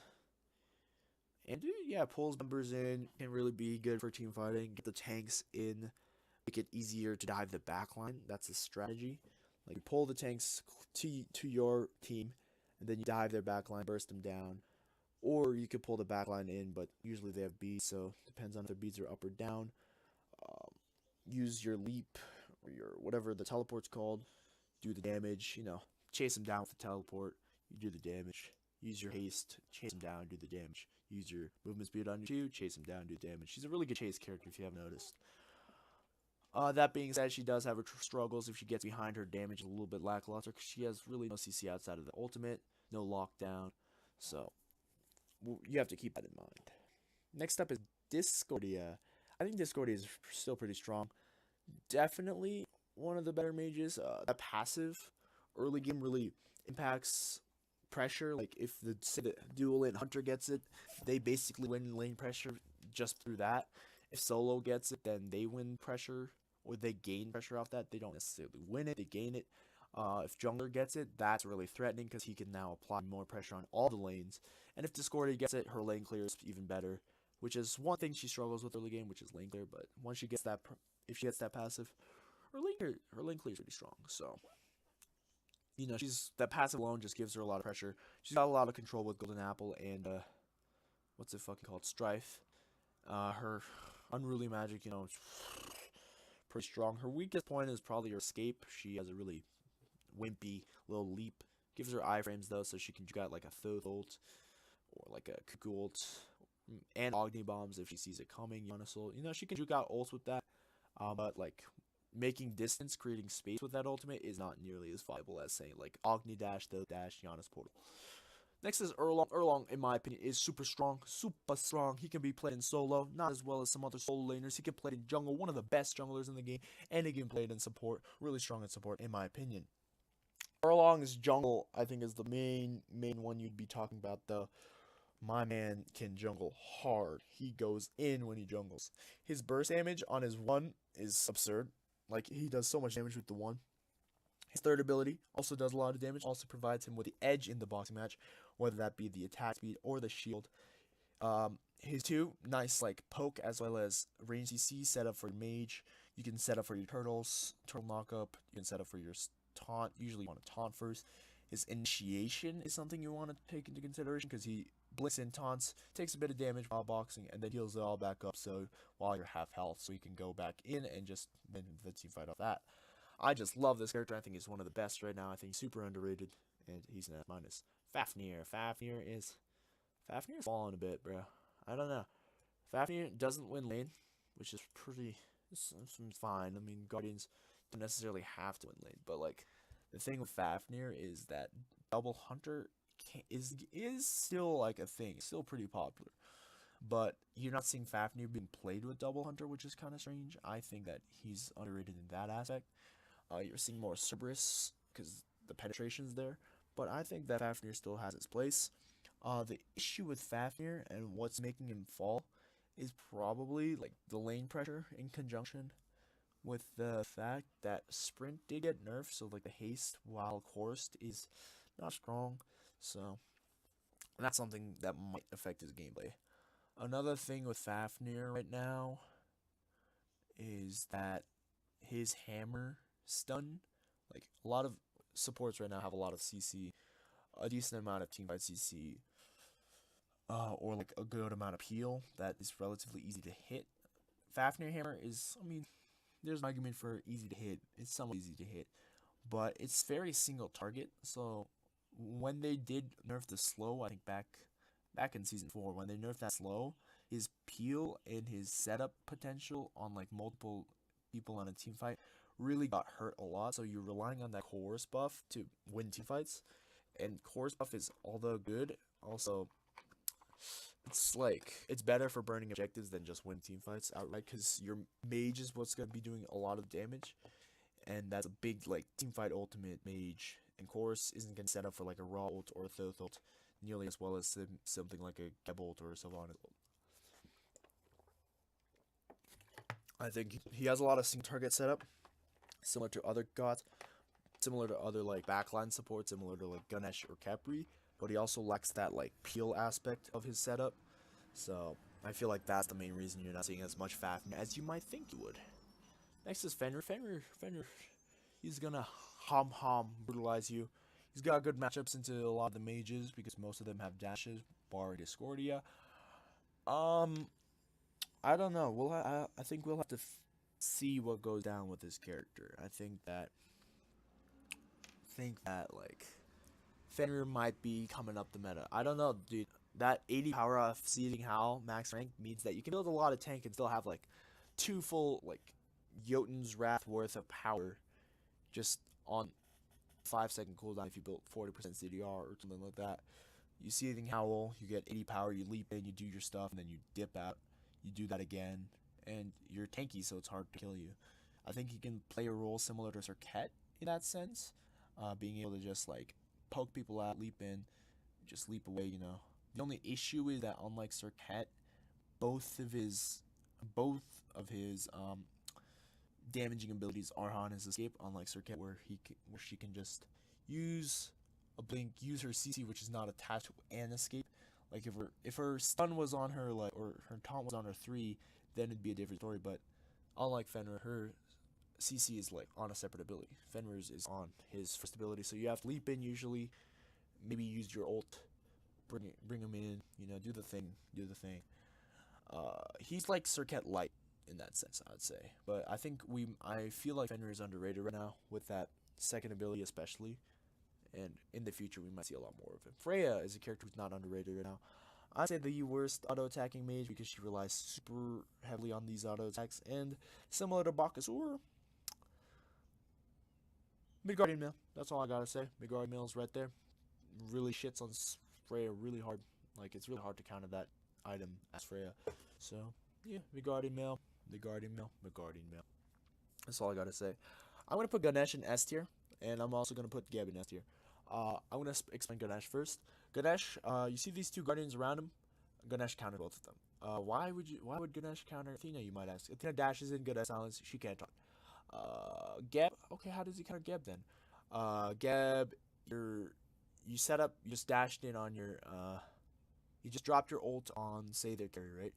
And yeah, pulls numbers in, can really be good for team fighting. Get the tanks in, make it easier to dive the backline. That's a strategy. Like you pull the tanks to your team, and then you dive their backline, burst them down. Or you could pull the backline in, but usually they have beads, so it depends on if their beads are up or down. Use your leap, or your whatever the teleport's called, do the damage, you know, chase them down with the teleport, you do the damage. Use your haste, chase them down, do the damage. Use your movement speed on your 2, chase them down, do the damage. She's a really good chase character if you haven't noticed. That being said, she does have her struggles if she gets behind. Her damage is a little bit lackluster because she has really no CC outside of the ultimate, no lockdown. So you have to keep that in mind. Next up is Discordia. I think Discordia is still pretty strong. Definitely one of the better mages. That passive early game really impacts pressure. Like if the dual lane hunter gets it, they basically win lane pressure just through that. If solo gets it, then they win pressure or they gain pressure off that. They don't necessarily win it, they gain it. If jungler gets it, that's really threatening because he can now apply more pressure on all the lanes. And if Discordia gets it, her lane clear is even better, which is one thing she struggles with early game, which is lane clear. But once she gets that, if she gets that passive, her lane clear is pretty strong. So that passive alone just gives her a lot of pressure. She's got a lot of control with Golden Apple and what's it fucking called, Strife. Her unruly magic, pretty strong. Her weakest point is probably her escape. She has a really wimpy little leap. Gives her iframes though, so she can got like a Thoth ult or like a Cuckoo ult and Agni bombs if she sees it coming. She can juke out ults with that. But like making distance, creating space with that ultimate is not nearly as viable as saying like Agni dash, Thoth dash, Yanis portal. Next is Erlong. Erlong, in my opinion, is super strong. Super strong. He can be played in solo, not as well as some other solo laners. He can play in jungle, one of the best junglers in the game, and he can play it in support. Really strong in support, in my opinion. Erlong's jungle, I think, is the main one you'd be talking about, though. My man can jungle hard. He goes in when he jungles. His burst damage on his 1 is absurd. Like, he does so much damage with the 1. His third ability also does a lot of damage, also provides him with the edge in the boxing match, whether that be the attack speed or the shield. His 2, nice like poke as well as range CC set up for mage. You can set up for your turtle knockup. You can set up for your taunt. Usually you want to taunt first. His initiation is something you want to take into consideration because he blinks in taunts, takes a bit of damage while boxing, and then heals it all back up so while you're half health, so you can go back in and just win the team fight off that. I just love this character. I think he's one of the best right now. I think he's super underrated, and he's an F-. Fafnir. Fafnir's falling a bit, bro. I don't know. Fafnir doesn't win lane, which is it's fine. I mean, Guardians don't necessarily have to win lane, but like the thing with Fafnir is that double hunter is still like a thing. It's still pretty popular. But you're not seeing Fafnir being played with double hunter, which is kind of strange. I think that he's underrated in that aspect. You're seeing more Cerberus because the penetration's there, but I think that Fafnir still has its place. The issue with Fafnir and what's making him fall is probably like the lane pressure in conjunction with the fact that sprint did get nerfed, so like the haste while coursed is not strong. So that's something that might affect his gameplay. Another thing with Fafnir right now is that his hammer stun, like a lot of supports right now have a lot of CC, a decent amount of teamfight CC, or like a good amount of heal that is relatively easy to hit. Fafnir hammer is, there's an argument for easy to hit. It's somewhat easy to hit, but it's very single target. So when they did nerf the slow, I think back in season 4, when they nerfed that slow, his peel and his setup potential on like multiple people on a team fight really got hurt a lot. So you're relying on that chorus buff to win team fights, and chorus buff is, although good, also it's better for burning objectives than just win team fights outright, because your mage is what's going to be doing a lot of damage, and that's a big like team fight ultimate mage, and chorus isn't going to set up for like a raw ult or a Thoth ult nearly as well as something like a Geb ult or a Sylvanas ult. I think he has a lot of single target setup, similar to other gods, similar to other like backline support, similar to like Ganesh or Khepri, but he also lacks that like peel aspect of his setup. So I feel like that's the main reason you're not seeing as much Fafnir as you might think you would. Next is Fenrir. Fenrir, he's gonna brutalize you. He's got good matchups into a lot of the mages because most of them have dashes, bar Discordia. I don't know. I think we'll have to see what goes down with this character. I think that like Fenrir might be coming up the meta. I don't know, dude. That 80 power off seeding Howl max rank means that you can build a lot of tank and still have like 2 full like Jotun's Wrath worth of power just on 5-second cooldown if you built 40% CDR or something like that. You Seething Howl, you get 80 power, you leap in, you do your stuff, and then you dip out. You do that again, and you're tanky, so it's hard to kill you. I think he can play a role similar to Serket in that sense, being able to just like poke people out, leap in, just leap away. You know, the only issue is that unlike Serket, both of his damaging abilities are on his escape, unlike Serket, where she can just use a blink, use her CC, which is not attached to an escape. Like if her stun was on her, like, or her taunt was on her 3, then it'd be a different story. But unlike Fenrir, her CC is like on a separate ability. Fenrir's is on his first ability, so you have to leap in usually, maybe use your ult, bring him in, you know, do the thing. He's like Serket light in that sense, I would say. But I feel like Fenrir is underrated right now with that second ability especially. And in the future, we might see a lot more of him. Freya is a character who's not underrated right now. I'd say the worst auto-attacking mage because she relies super heavily on these auto-attacks. And similar to Bacchus, or Midgardian Mail. That's all I gotta say. Midgardian Mail is right there. Really shits on Freya really hard. Like, it's really hard to counter that item as Freya. So, yeah, Midgardian Mail. That's all I gotta say. I'm gonna put Ganesh in S tier. And I'm also going to put Geb in S tier. I'm going to explain Ganesh first. Ganesh, you see these 2 guardians around him? Ganesh countered both of them. Why would Ganesh counter Athena, you might ask? Athena dashes in, Ganesh silence, she can't talk. Geb, okay, how does he counter Geb then? Geb, you set up, you just dashed in on your, you just dropped your ult on, say, their carry, right?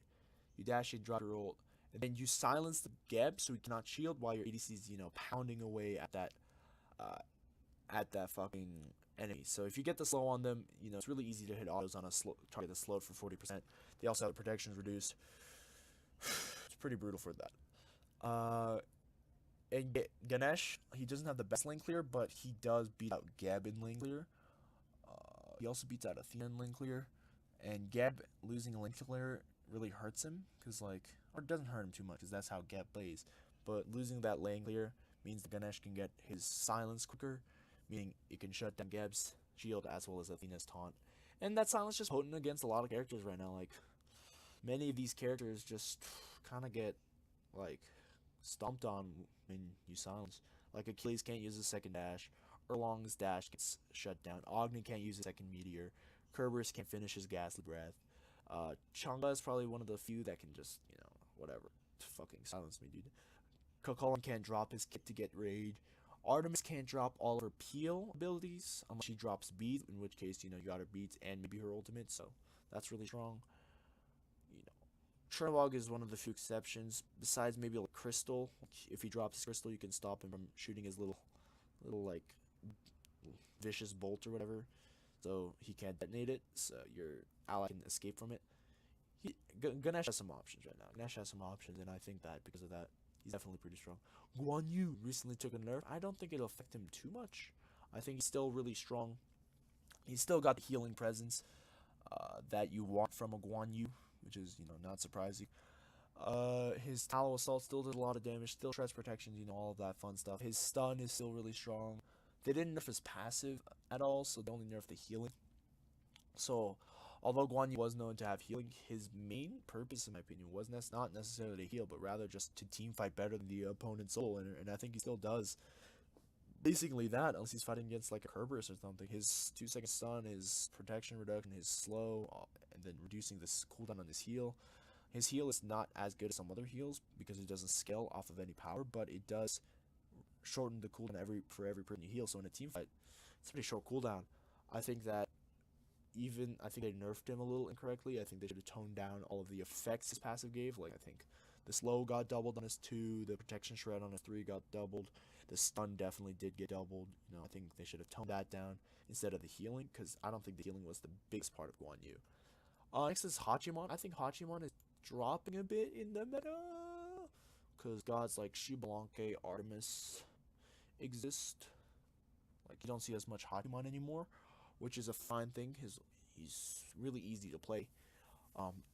You dash in, drop your ult, and then you silence the Geb so he cannot shield while your ADC is, you know, pounding away at that fucking enemy. So if you get the slow on them, you know, it's really easy to hit autos on a target that's slowed for 40%. They also have protections reduced. It's pretty brutal for that. And Ganesh, he doesn't have the best lane clear, but he does beat out Geb in lane clear. He also beats out Athena in lane clear. And Geb losing a lane clear really hurts him, because, like, or it doesn't hurt him too much, because that's how Geb plays. But losing that lane clear means that Ganesh can get his silence quicker, meaning it can shut down Geb's shield as well as Athena's taunt. And that silence is just potent against a lot of characters right now. Like, many of these characters just kind of get, like, stomped on when you silence. Like, Achilles can't use his second dash. Erlong's dash gets shut down. Agni can't use his second meteor. Kerberos can't finish his ghastly breath. Junga is probably one of the few that can just, you know, whatever, fucking silence me, dude. Kokolon can't drop his kit to get raid. Artemis can't drop all of her peel abilities unless she drops beads, in which case, you know, you got her beads and maybe her ultimate, so that's really strong. You know, Chernobog is one of the few exceptions, besides maybe like Crystal. If he drops his Crystal, you can stop him from shooting his little like vicious bolt or whatever, so he can't detonate it, so your ally can escape from it. Ganesh has some options right now. Ganesh has some options, and I think that because of that, he's definitely pretty strong. Guan Yu recently took a nerf. I don't think it'll affect him too much. I think he's still really strong. He's still got the healing presence that you want from a Guan Yu, which is, you know, not surprising. His Tallow Assault still did a lot of damage, still shreds protections, you know, all of that fun stuff. His stun is still really strong. They didn't nerf his passive at all, so they only nerfed the healing. So, although Guan Yu was known to have healing, his main purpose, in my opinion, was not necessarily to heal, but rather just to team fight better than the opponent's soul, and I think he still does. Basically that, unless he's fighting against like a Kerberos or something. His 2-second stun, his protection reduction, his slow, and then reducing this cooldown on his heal. His heal is not as good as some other heals because it doesn't scale off of any power, but it does shorten the cooldown for every person you heal. So in a team fight, it's a pretty short cooldown. I think they nerfed him a little incorrectly. I think they should have toned down all of the effects his passive gave. Like, I think the slow got doubled on his 2, the protection shred on his 3 got doubled, the stun definitely did get doubled. You know, I think they should have toned that down instead of the healing, because I don't think the healing was the biggest part of Guan Yu. Next is Hachimon. I think Hachimon is dropping a bit in the meta, because gods like Shibalanke, Artemis exist. Like, you don't see as much Hachimon anymore, which is a fine thing. He's really easy to play.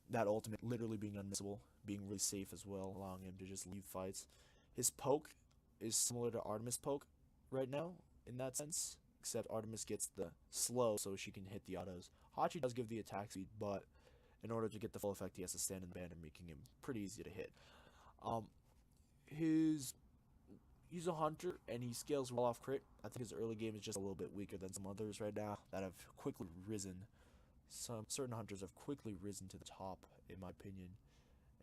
That ultimate literally being unmissable, being really safe as well, allowing him to just leave fights. His poke is similar to Artemis poke right now in that sense, except Artemis gets the slow so she can hit the autos. Hachi does give the attack speed, but in order to get the full effect, he has to stand in the band and making him pretty easy to hit. Um, his He's a hunter and he scales well off crit. I think his early game is just a little bit weaker than some others right now that have quickly risen. Some certain hunters have quickly risen to the top, in my opinion,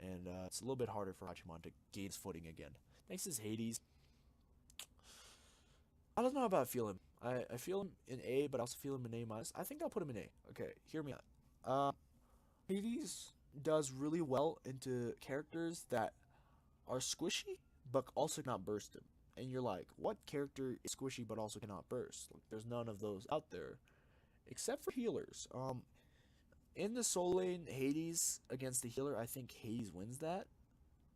and it's a little bit harder for Hachiman to gain his footing again. Next is Hades. I don't know how I feel him. I feel him in A, but I also feel him in A minus. I think I'll put him in A. Okay, hear me out. Hades does really well into characters that are squishy, but also cannot burst him. And you're like, what character is squishy but also cannot burst? Like, there's none of those out there, except for healers. In the soul lane, Hades against the healer, I think Hades wins that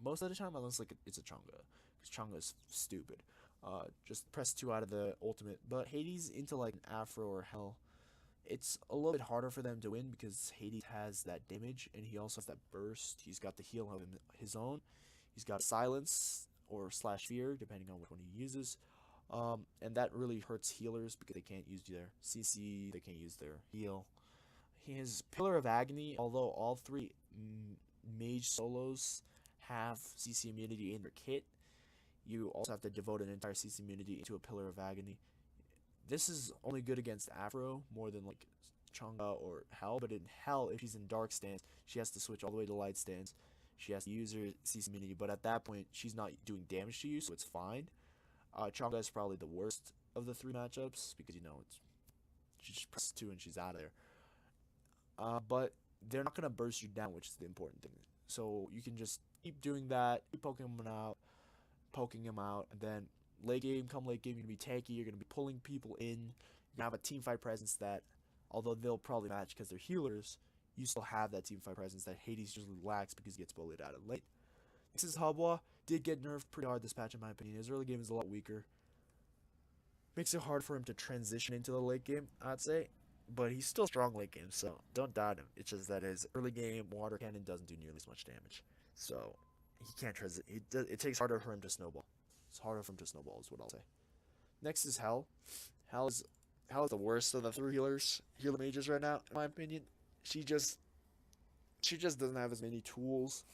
most of the time, unless like it's a Chunga, because Chunga is stupid. Just press 2 out of the ultimate. But Hades into like an Afro or Hell, it's a little bit harder for them to win because Hades has that damage and he also has that burst. He's got the heal of his own. He's got silence or slash fear, depending on which one he uses. And that really hurts healers because they can't use their CC, they can't use their heal. His Pillar of Agony, although all 3 mage solos have CC immunity in their kit, you also have to devote an entire CC immunity into a Pillar of Agony. This is only good against Afro more than like Chunga or Hell, but in Hell, if she's in Dark stance, she has to switch all the way to Light stance. She has to use her CC immunity, but at that point, she's not doing damage to you, so it's fine. Chunga is probably the worst of the 3 matchups because, you know, she just presses 2 and she's out of there. But they're not going to burst you down, which is the important thing. So you can just keep doing that, keep poking him out, and then late game, you're going to be tanky, you're going to be pulling people in, you're going to have a teamfight presence that, although they'll probably match because they're healers, you still have that teamfight presence that Hades usually lacks because he gets bullied out of late. This is Habwa, did get nerfed pretty hard this patch in my opinion. His early game is a lot weaker. Makes it hard for him to transition into the late game, I'd say. But he's still strong late game, so don't doubt him. It's just that his early game water cannon doesn't do nearly as much damage. So he can't transit. It takes harder for him to snowball. It's harder for him to snowball is what I'll say. Next is Hell. Hell is the worst of the 3 healer mages right now, in my opinion. She just doesn't have as many tools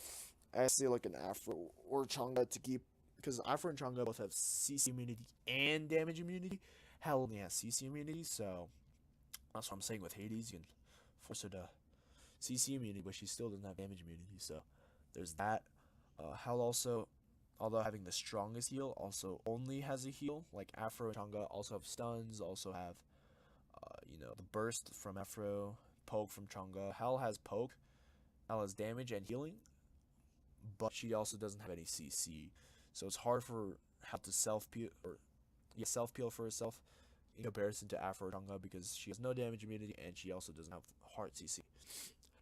as say like an Afro or Chunga to keep, because Afro and Chunga both have CC immunity and damage immunity. Hell only has CC immunity, so that's what I'm saying with Hades. You can force her to CC immunity, but she still doesn't have damage immunity, so there's that. Hell also, although having the strongest heal, also only has a heal. Like Afro and Chunga also have stuns, also have the burst from Afro, poke from Chunga. Hell has poke, Hell has damage and healing, but she also doesn't have any CC, so it's hard for Hell to self peel for herself in comparison to Afro Chunga because she has no damage immunity and she also doesn't have heart CC.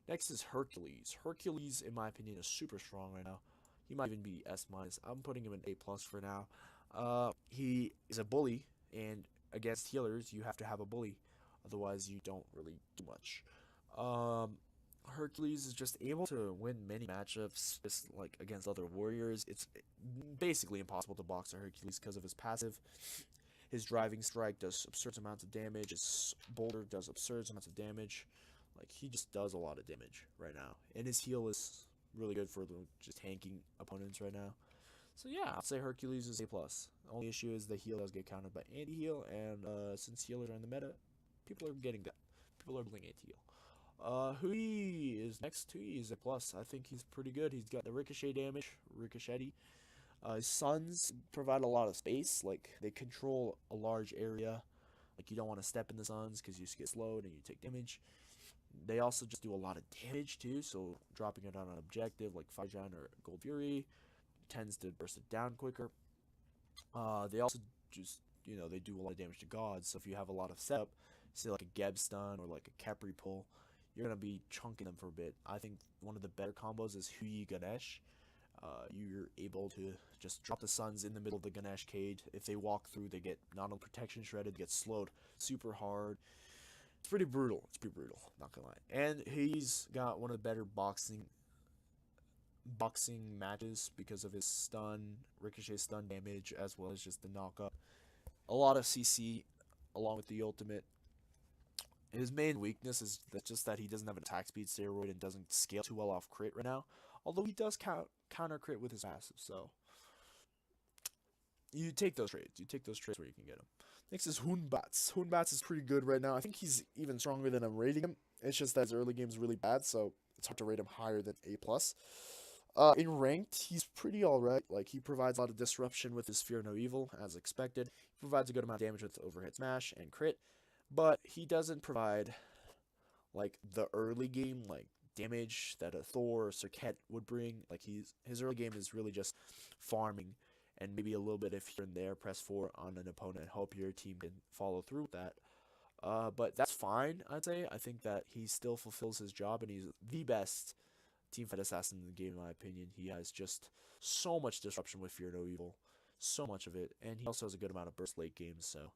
Next is Hercules. Hercules, in my opinion, is super strong right now. He might even be S-. I'm putting him in A+ for now. He is a bully, and against healers, you have to have a bully. Otherwise, you don't really do much. Hercules is just able to win many matchups just like against other warriors. It's basically impossible to box a Hercules because of his passive. His driving strike does absurd amounts of damage. His boulder does absurd amounts of damage. Like, he just does a lot of damage right now. And his heal is really good for just tanking opponents right now. So yeah, I'd say Hercules is A+. The only issue is the heal does get countered by anti-heal, and since healers are in the meta, people are getting that. People are playing anti-heal. Hui is next. Hui is A+. I think he's pretty good. He's got the ricochet damage, ricochet. His suns provide a lot of space. Like, they control a large area. Like, you don't want to step in the suns because you just get slowed and you take damage. They also just do a lot of damage too, so dropping it on an objective like Fire Giant or Gold Fury tends to burst it down quicker. They also just, they do a lot of damage to gods, so if you have a lot of setup, say like a Geb stun or like a Khepri pull, you're going to be chunking them for a bit. I think one of the better combos is Hui Ganesh. You're able to just drop the suns in the middle of the Ganesh cage. If they walk through, they get not only protection shredded, they get slowed super hard. It's pretty brutal. Not gonna lie. And he's got one of the better boxing boxing matches because of his stun, ricochet stun damage, as well as just the knockup. A lot of CC along with the ultimate. His main weakness is just that he doesn't have an attack speed steroid and doesn't scale too well off crit right now. Although he does counter crit with his passive, so you take those trades. You take those trades where you can get him. Next is Hunbats. Hunbats is pretty good right now. I think he's even stronger than I'm rating him. It's just that his early game is really bad, so it's hard to rate him higher than A+. In ranked, he's pretty alright. Like, he provides a lot of disruption with his Fear No Evil, as expected. He provides a good amount of damage with overhead smash and crit, but he doesn't provide, like, the early game, like, damage that a Thor or Serket would bring. Like, his early game is really just farming, and maybe a little bit if here and there, press 4 on an opponent and hope your team can follow through with that. But that's fine, I'd say. I think that he still fulfills his job, and he's the best teamfight assassin in the game, in my opinion. He has just so much disruption with Fear No Evil. So much of it. And he also has a good amount of burst late games, so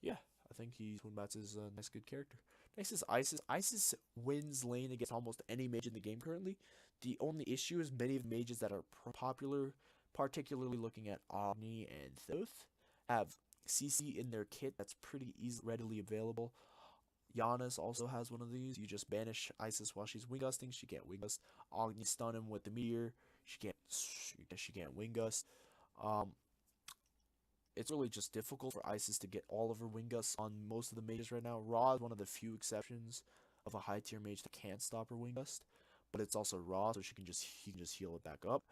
yeah. I think Hunbats is a nice good character. Next is Isis. Isis wins lane against almost any mage in the game currently. The only issue is many of the mages that are popular, particularly looking at Agni and Thoth, have CC in their kit that's pretty readily available. Yanis also has one of these. You just banish Isis while she's wing gusting. She can't wing gust. Agni stun him with the meteor. She can't wing gust. It's really just difficult for Isis to get all of her wing gusts on most of the mages right now. Ra is one of the few exceptions of a high tier mage that can't stop her wing gust, but it's also Ra, so he can just heal it back up.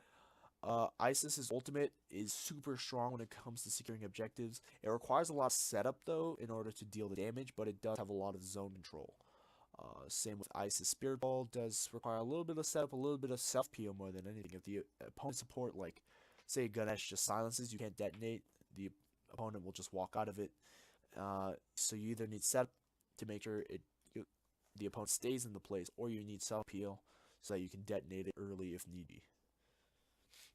Isis's ultimate is super strong when it comes to securing objectives. It requires a lot of setup though in order to deal the damage, but it does have a lot of zone control. Same with Isis. Spirit Ball does require a little bit of setup, a little bit of self PO more than anything. If the opponent support, like say Ganesh just silences, you can't detonate, the opponent will just walk out of it. So you either need setup to make sure the opponent stays in the place, or you need self PO so that you can detonate it early if need be.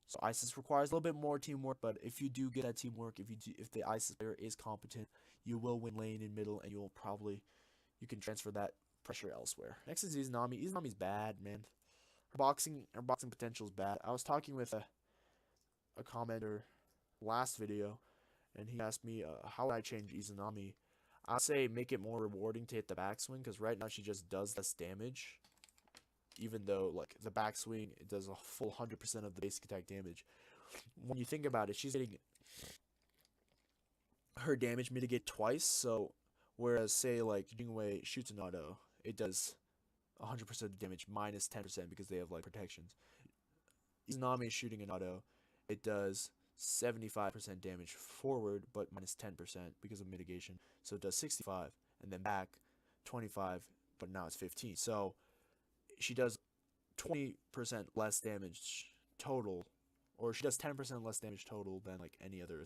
So Isis requires a little bit more teamwork, but if you do get that teamwork, if the Isis player is competent, you will win lane in middle, and you can transfer that pressure elsewhere. Next is Izanami. Izanami's bad, man. Her boxing potential is bad. I was talking with a commenter last video, and he asked me how would I change Izanami. I'd say make it more rewarding to hit the backswing, because right now she just does less damage. Even though, like, the backswing, it does a full 100% of the basic attack damage. When you think about it, she's getting her damage mitigate twice, so whereas, say, like, Junga shoots an auto, it does 100% of the damage minus 10% because they have, like, protections. Izanami is shooting an auto, it does 75% damage forward, but minus 10% because of mitigation, so it does 65, and then back 25, but now it's 15, so she does 20% less damage total, or she does 10% less damage total than like any other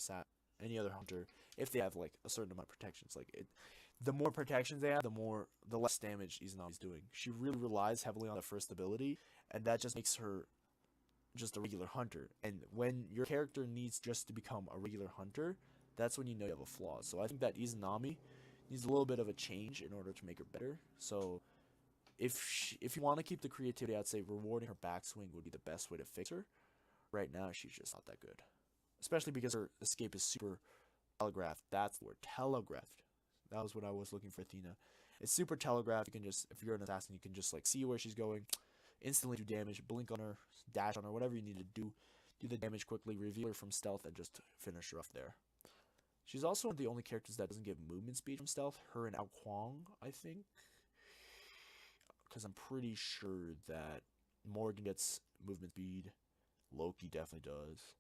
hunter if they have like a certain amount of protections. Like the more protections they have, the less damage Izanami's doing. She really relies heavily on the first ability, and that just makes her just a regular hunter. And when your character needs just to become a regular hunter, that's when you know you have a flaw. So I think that Izanami needs a little bit of a change in order to make her better. So if you want to keep the creativity, I'd say rewarding her backswing would be the best way to fix her. Right now, she's just not that good. Especially because her escape is super telegraphed. That's the word, telegraphed. That was what I was looking for, Athena. It's super telegraphed. You can just, if you're an assassin, you can just like see where she's going, instantly do damage, blink on her, dash on her, whatever you need to do the damage quickly, reveal her from stealth, and just finish her off there. She's also one of the only characters that doesn't get movement speed from stealth. Her and Wukong, I think. Because I'm pretty sure that Morgan gets movement speed, Loki definitely does,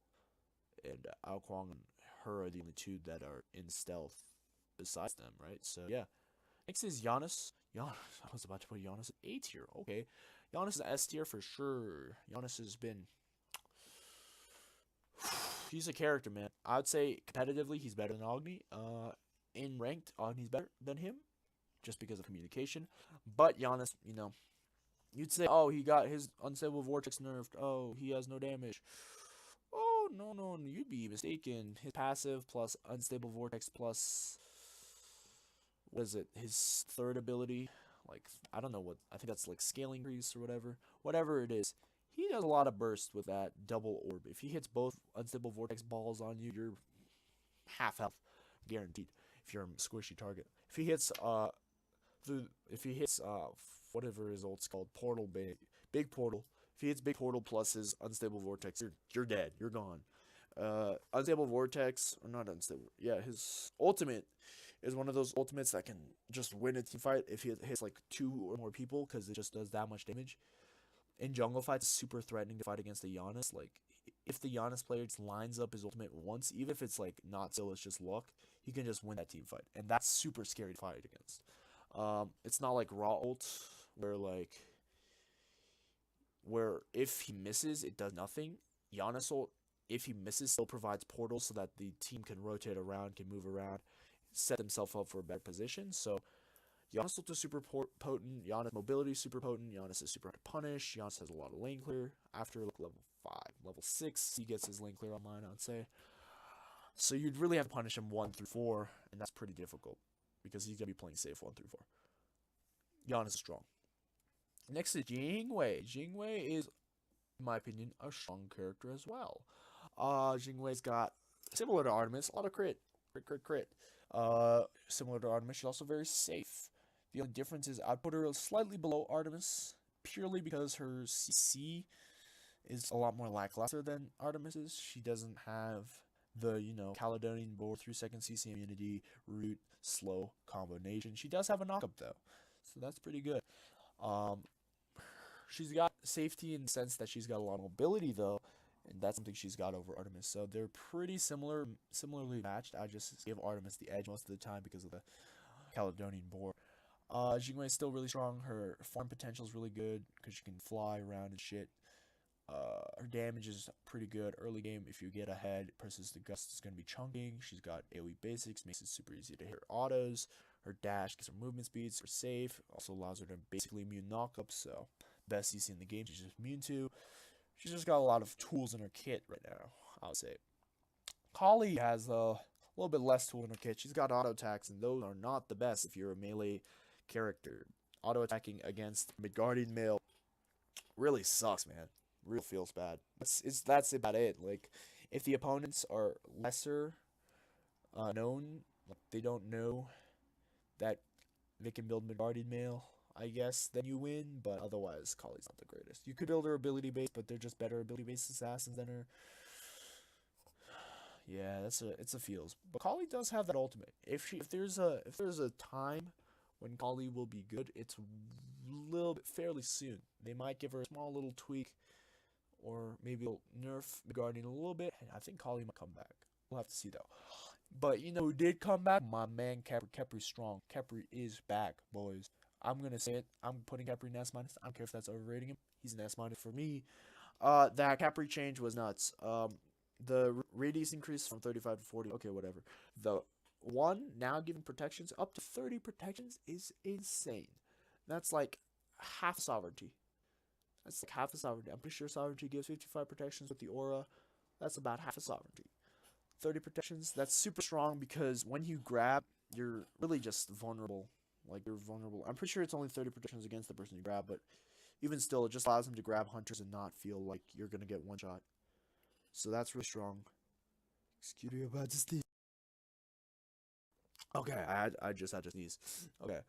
and Wukong and her are the only two that are in stealth besides them, right? So yeah. Next is Yanis. I was about to put Yanis at A tier. Okay, Yanis is S tier for sure. Yanis has been, he's a character, man. I would say competitively he's better than Agni. In ranked, Agni's better than him, just because of communication. But Yanis, you'd say, oh, he got his unstable vortex nerfed. Oh, he has no damage. Oh, no, you'd be mistaken. His passive plus unstable vortex plus, what is it, his third ability? Like, I don't know what, I think that's like scaling increase or whatever. Whatever it is, he does a lot of burst with that double orb. If he hits both unstable vortex balls on you, you're half health guaranteed. If you're a squishy target, if he hits whatever his ult's called, portal big portal. If he hits big portal plus his unstable vortex, you're dead. You're gone. Unstable vortex or not unstable? Yeah, his ultimate is one of those ultimates that can just win a team fight if he hits like 2 or more people because it just does that much damage. In jungle fights, it's super threatening to fight against the Yanis. Like, if the Yanis player just lines up his ultimate once, even if it's like not so, it's just luck, he can just win that team fight, and that's super scary to fight against. It's not like raw ult where if he misses, it does nothing. Yanis ult, if he misses, still provides portals so that the team can rotate around, can move around, set themselves up for a better position. So Yanis ult is super potent. Yanis mobility is super potent. Yanis is super hard to punish. Yanis has a lot of lane clear. After like level 5, level 6, he gets his lane clear online, I would say. So you'd really have to punish him 1 through 4, and that's pretty difficult because he's gonna be playing safe 1 through 4. Yanis is strong. Next is Jingwei. Jingwei is, in my opinion, a strong character as well. Jingwei's got, similar to Artemis, a lot of crit. Similar to Artemis, she's also very safe. The only difference is I'd put her slightly below Artemis, purely because her CC is a lot more lackluster than Artemis's. She doesn't have the, Caledonian board, 3-second CC immunity, root, slow combination. She does have a knockup though, so that's pretty good. She's got safety in the sense that she's got a lot of mobility though, and that's something she's got over Artemis. So they're pretty similarly matched. I just give Artemis the edge most of the time because of the Caledonian board. Jingwei is still really strong. Her farm potential is really good because she can fly around and shit. Her damage is pretty good early game. If you get ahead, presses the gust is going to be chunking. She's got AoE basics, makes it super easy to hit her autos. Her dash gives her movement speeds, her safe, also allows her to basically immune knockups, so best CC in the game she's just immune to. She's just got a lot of tools in her kit right now, I would say. Kali has a little bit less tool in her kit. She's got auto attacks, and those are not the best if you're a melee character. Auto attacking against Midgardian male really sucks, man. Real feels bad. That's about it. Like, if the opponents are lesser known, like they don't know that they can build Midgardian male, I guess, then you win, but otherwise, Kali's not the greatest. You could build her ability base, but they're just better ability based assassins than her. Yeah, it's a feels. But Kali does have that ultimate. If there's a time when Kali will be good, it's a little bit fairly soon. They might give her a small little tweak, or maybe they'll nerf Midgardian a little bit, and I think Kali might come back. We'll have to see though. But you know who did come back? My man Capra Khepri strong. Khepri is back, boys. I'm gonna say it. I'm putting Khepri in S-. I don't care if that's overrating him. He's an S- for me. That Khepri change was nuts. The radius increase from 35 to 40. Okay, whatever. The one now giving protections up to 30 protections is insane. That's like half sovereignty. That's like half a sovereignty. I'm pretty sure sovereignty gives 55 protections with the aura. That's about half a sovereignty. 30 protections, that's super strong because when you grab, you're really just vulnerable. Like, you're vulnerable. I'm pretty sure it's only 30 protections against the person you grab, but even still, it just allows them to grab hunters and not feel like you're gonna get one shot. So that's really strong. Excuse me about to sneeze. Okay, I just had to sneeze. Okay.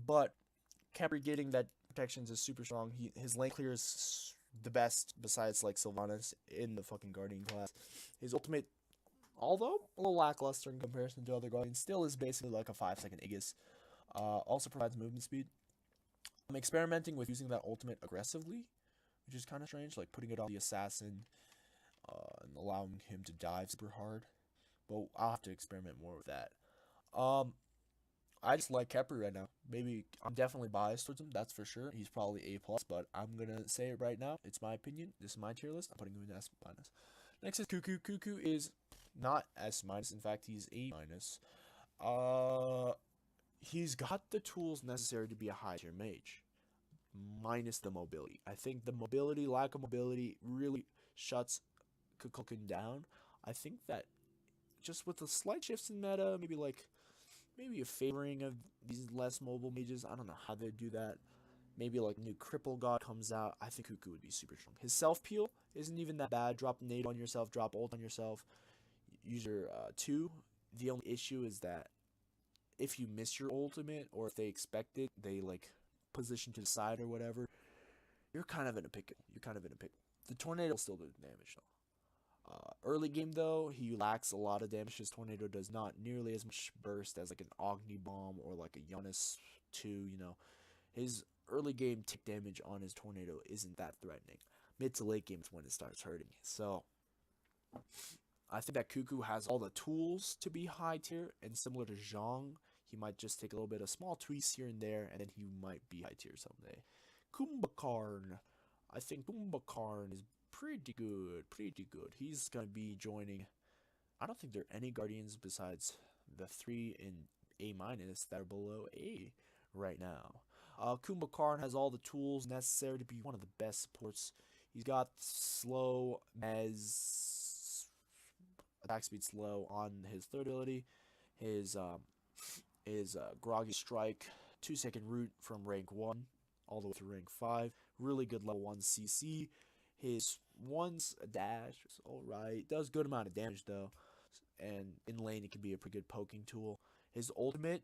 But Khepri getting that protections is super strong. His lane clear is the best besides like Sylvanas in the fucking Guardian class. His ultimate, although a little lackluster in comparison to other Guardians, still is basically like a 5-second Aegis. Also provides movement speed. I'm experimenting with using that ultimate aggressively, which is kind of strange, like putting it on the assassin and allowing him to dive super hard. But I'll have to experiment more with that. I just like Khepri right now. Maybe I'm definitely biased towards him, that's for sure. He's probably A+, but I'm gonna say it right now. It's my opinion. This is my tier list. I'm putting him in S-. Next is Cuckoo. Cuckoo is not S-. In fact, he's A-. He's got the tools necessary to be a high tier mage, minus the mobility. I think the lack of mobility really shuts Kukulkan down. I think that just with the slight shifts in meta, maybe a favoring of these less mobile mages. I don't know how they do that. maybe like new Cripple God comes out, I think Cuckoo would be super strong. His self peel isn't even that bad. Drop nade on yourself, drop ult on yourself. Use your 2. The only issue is that if you miss your ultimate, or if they expect it, they like position to the side or whatever, you're kind of in a pickle. The tornado still does damage though. Early game though, he lacks a lot of damage. His tornado does not nearly as much burst as like an Agni Bomb or like a Yanis 2, you know. His early game tick damage on his tornado isn't that threatening. Mid to late game is when it starts hurting. So I think that Cuckoo has all the tools to be high tier, and similar to Zhang, he might just take a little bit of small tweaks here and there, and then he might be high tier someday. Kumbhakarn. I think Kumbhakarn is pretty good. He's going to be joining, I don't think there are any Guardians besides the 3 in A- that are below A right now. Kumbhakarn has all the tools necessary to be one of the best supports. He's got slow as attack speed slow on his third ability. His Groggy Strike, 2-second root from rank 1 all the way to rank 5. Really good level 1 CC. His one's a dash, it's alright. Does good amount of damage though. And in lane it can be a pretty good poking tool. His ultimate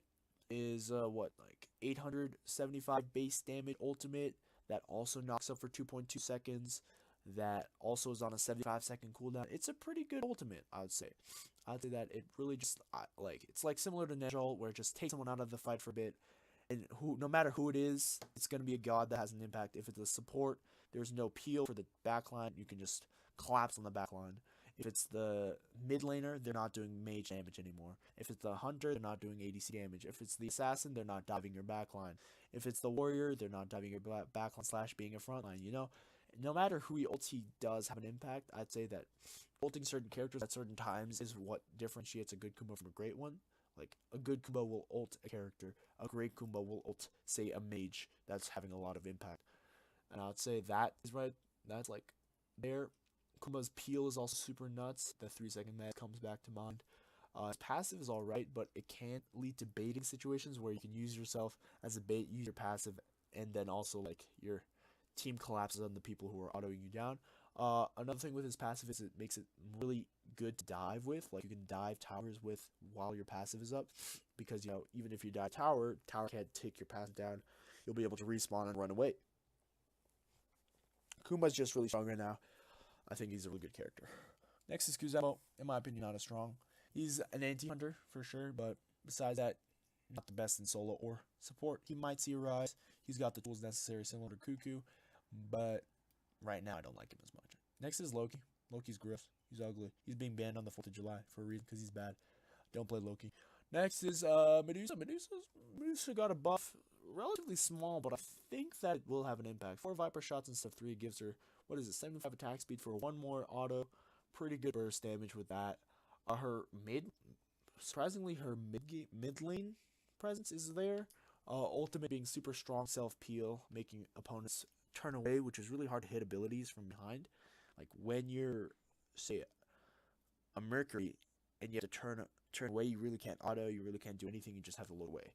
is like 875 base damage ultimate that also knocks up for 2.2 seconds. That also is on a 75-second cooldown. It's a pretty good ultimate, I would say. I'd say that it really just it's like similar to Nejal, where it just takes someone out of the fight for a bit, and no matter who it is, it's gonna be a god that has an impact. If it's a support, there's no peel for the backline. You can just collapse on the backline. If it's the mid laner, they're not doing mage damage anymore. If it's the hunter, they're not doing ADC damage. If it's the assassin, they're not diving your backline. If it's the warrior, they're not diving your backline / being a frontline, you know? No matter who he ults, he does have an impact. I'd say that ulting certain characters at certain times is what differentiates a good Kumbo from a great one. Like, a good Kumbo will ult a character. A great Kumbo will ult, say, a mage that's having a lot of impact. And I would say that is right. That's like there. Kumba's peel is also super nuts. The 3-second med comes back to mind. His passive is alright, but it can lead to baiting situations where you can use yourself as a bait, use your passive, and then also like your team collapses on the people who are autoing you down. Another thing with his passive is it makes it really good to dive with. Like, you can dive towers with while your passive is up, because, you know, even if you dive tower can't take your passive down. You'll be able to respawn and run away. Kumba's just really strong right now. I think he's a really good character. Next is Kuzenbo. In my opinion, not as strong. He's an anti-hunter for sure, but besides that, not the best in solo or support. He might see a rise. He's got the tools necessary, similar to Cuckoo, but right now I don't like him as much. Next is Loki. Loki's gross. He's ugly. He's being banned on the 4th of July for a reason, because he's bad. Don't play Loki. Next is Medusa. Medusa got a buff, relatively small, but I think that it will have an impact. 4 Viper shots instead of 3 gives her, 75 attack speed for 1 more auto. Pretty good burst damage with that. Surprisingly, her mid lane presence is there. Ultimate being super strong, self-peel, making opponents turn away, which is really hard to hit abilities from behind. Like, when you're, say, a Mercury, and you have to turn away, you really can't auto, you really can't do anything, you just have to look away.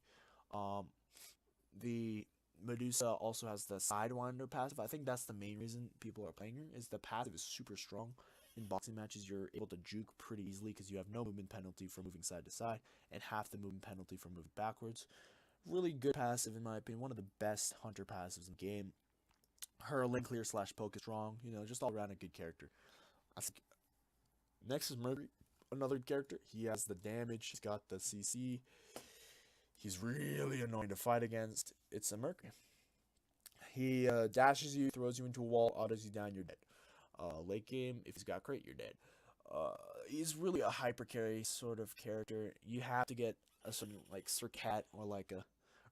The Medusa also has the Sidewinder passive. I think that's the main reason people are playing her, is the passive is super strong. In boxing matches, you're able to juke pretty easily because you have no movement penalty for moving side to side, and half the movement penalty for moving backwards. Really good passive, in my opinion. One of the best hunter passives in the game. Her lane clear / poke is strong. You know, just all around a good character. I think next is Mercury, another character. He has the damage. He's got the CC. He's really annoying to fight against. It's a Mercury. He dashes you, throws you into a wall, autos you down, you're dead. Late game, if he's got crit, you're dead. He's really a hyper carry sort of character. You have to get a certain, like, Sir Cat or like a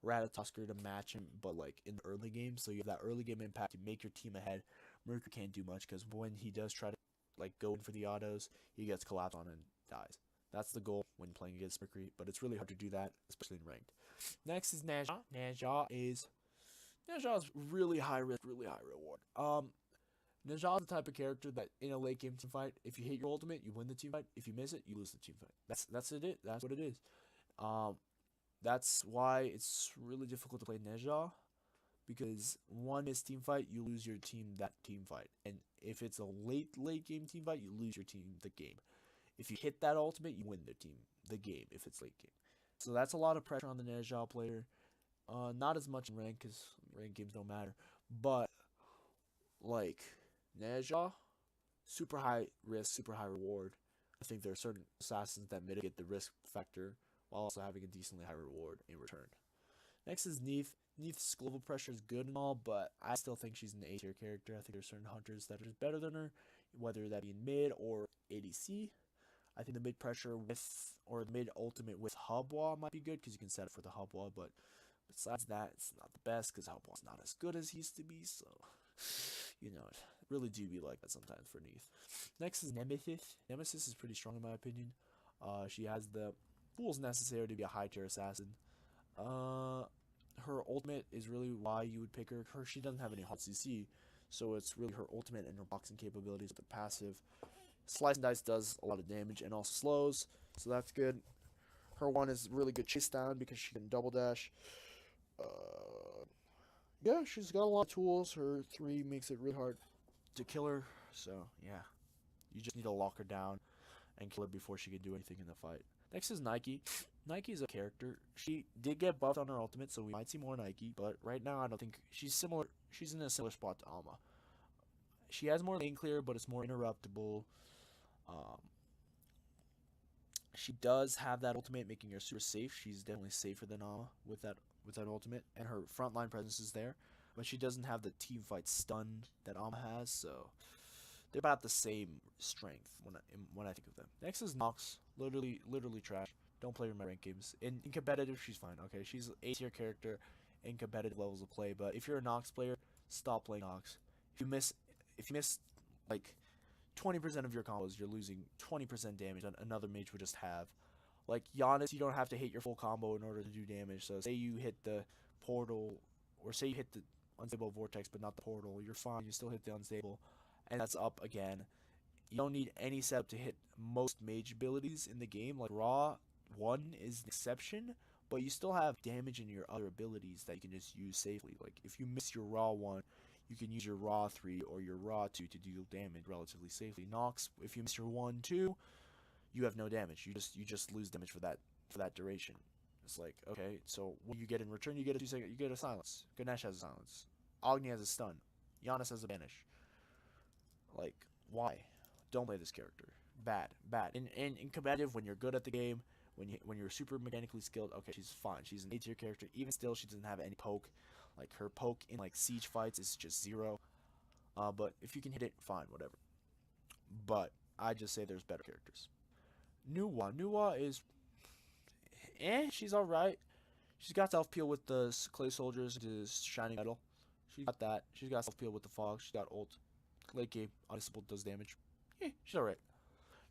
Ratatosker to match him, but like in the early game, so you have that early game impact. You make your team ahead. Mercury can't do much because when he does try to like go in for the autos, he gets collapsed on and dies. That's the goal when playing against Mercury, but it's really hard to do that, especially in ranked. Next is Naja. Naja is really high risk, really high reward. Naja is the type of character that in a late game team fight, if you hit your ultimate, you win the team fight. If you miss it, you lose the team fight. That's what it is. That's why it's really difficult to play Naja, because one missed team fight, you lose your team that team fight, and if it's a late game team fight, you lose your team the game. If you hit that ultimate, you win the game if it's late game. So that's a lot of pressure on the Nezha player. Not as much in rank, because rank games don't matter, but like Nezha, super high risk, super high reward. I think there are certain assassins that mitigate the risk factor while also having a decently high reward in return. Next is Neef. Neef's global pressure is good and all, but I still think she's an A tier character. I think there's certain hunters that are just better than her, whether that be in mid or ADC. I think the mid pressure with, or the mid ultimate with hub wall might be good because you can set it for the hub wall, but besides that, it's not the best because hub wall's not as good as he used to be, so you know, it really do be like that sometimes for Neef. Next is Nemesis. Nemesis is pretty strong in my opinion. She has the tools necessary to be a high tier assassin. Her ultimate is really why you would pick her. She doesn't have any hot CC, so it's really her ultimate and her boxing capabilities with the passive. Slice and Dice does a lot of damage and also slows, so that's good. Her one is really good chase down because she can double dash. Yeah, she's got a lot of tools. Her 3 makes it really hard to kill her, so yeah. You just need to lock her down and kill her before she can do anything in the fight. Next is Nike. Nike is a character. She did get buffed on her ultimate, so we might see more Nike, but right now I don't think she's similar. She's in a similar spot to Alma. She has more lane clear, but it's more interruptible. She does have that ultimate, making her super safe. She's definitely safer than Alma with that ultimate, and her frontline presence is there. But she doesn't have the team fight stun that Alma has, so they're about the same strength when I think of them. Next is Nox. Literally trash. Don't play her in my rank games. In competitive, she's fine. Okay, she's an A tier character in competitive levels of play. But if you're a Nox player, stop playing Nox. If you miss like 20% of your combos, you're losing 20% damage that another mage would just have. Like Yanis, you don't have to hit your full combo in order to do damage. So say you hit the portal, or say you hit the unstable vortex, but not the portal, you're fine. You still hit the unstable, and that's up again. You don't need any setup to hit most mage abilities in the game. Like Raw 1 is an exception, but you still have damage in your other abilities that you can just use safely. Like if you miss your Raw 1, you can use your Raw 3 or your Raw 2 to deal damage relatively safely. Nox, if you miss your 1, 2, you have no damage. You just lose damage for that duration. It's like, okay, so what you get in return? You get a 2-second. You get a silence. Ganesh has a silence. Agni has a stun. Yanis has a banish. Like, why? Don't play this character. Bad. In competitive, when you're good at the game, when you're super mechanically skilled, okay, she's fine. She's an A tier character. Even still, she doesn't have any poke. Like her poke in like siege fights is just 0. But if you can hit it, fine, whatever. But I just say there's better characters. Nuwa is, she's all right. She's got self peel with the clay soldiers, the shining metal. She's got that. She's got self peel with the fog. She's got ult. Late game, unstable does damage. She's alright.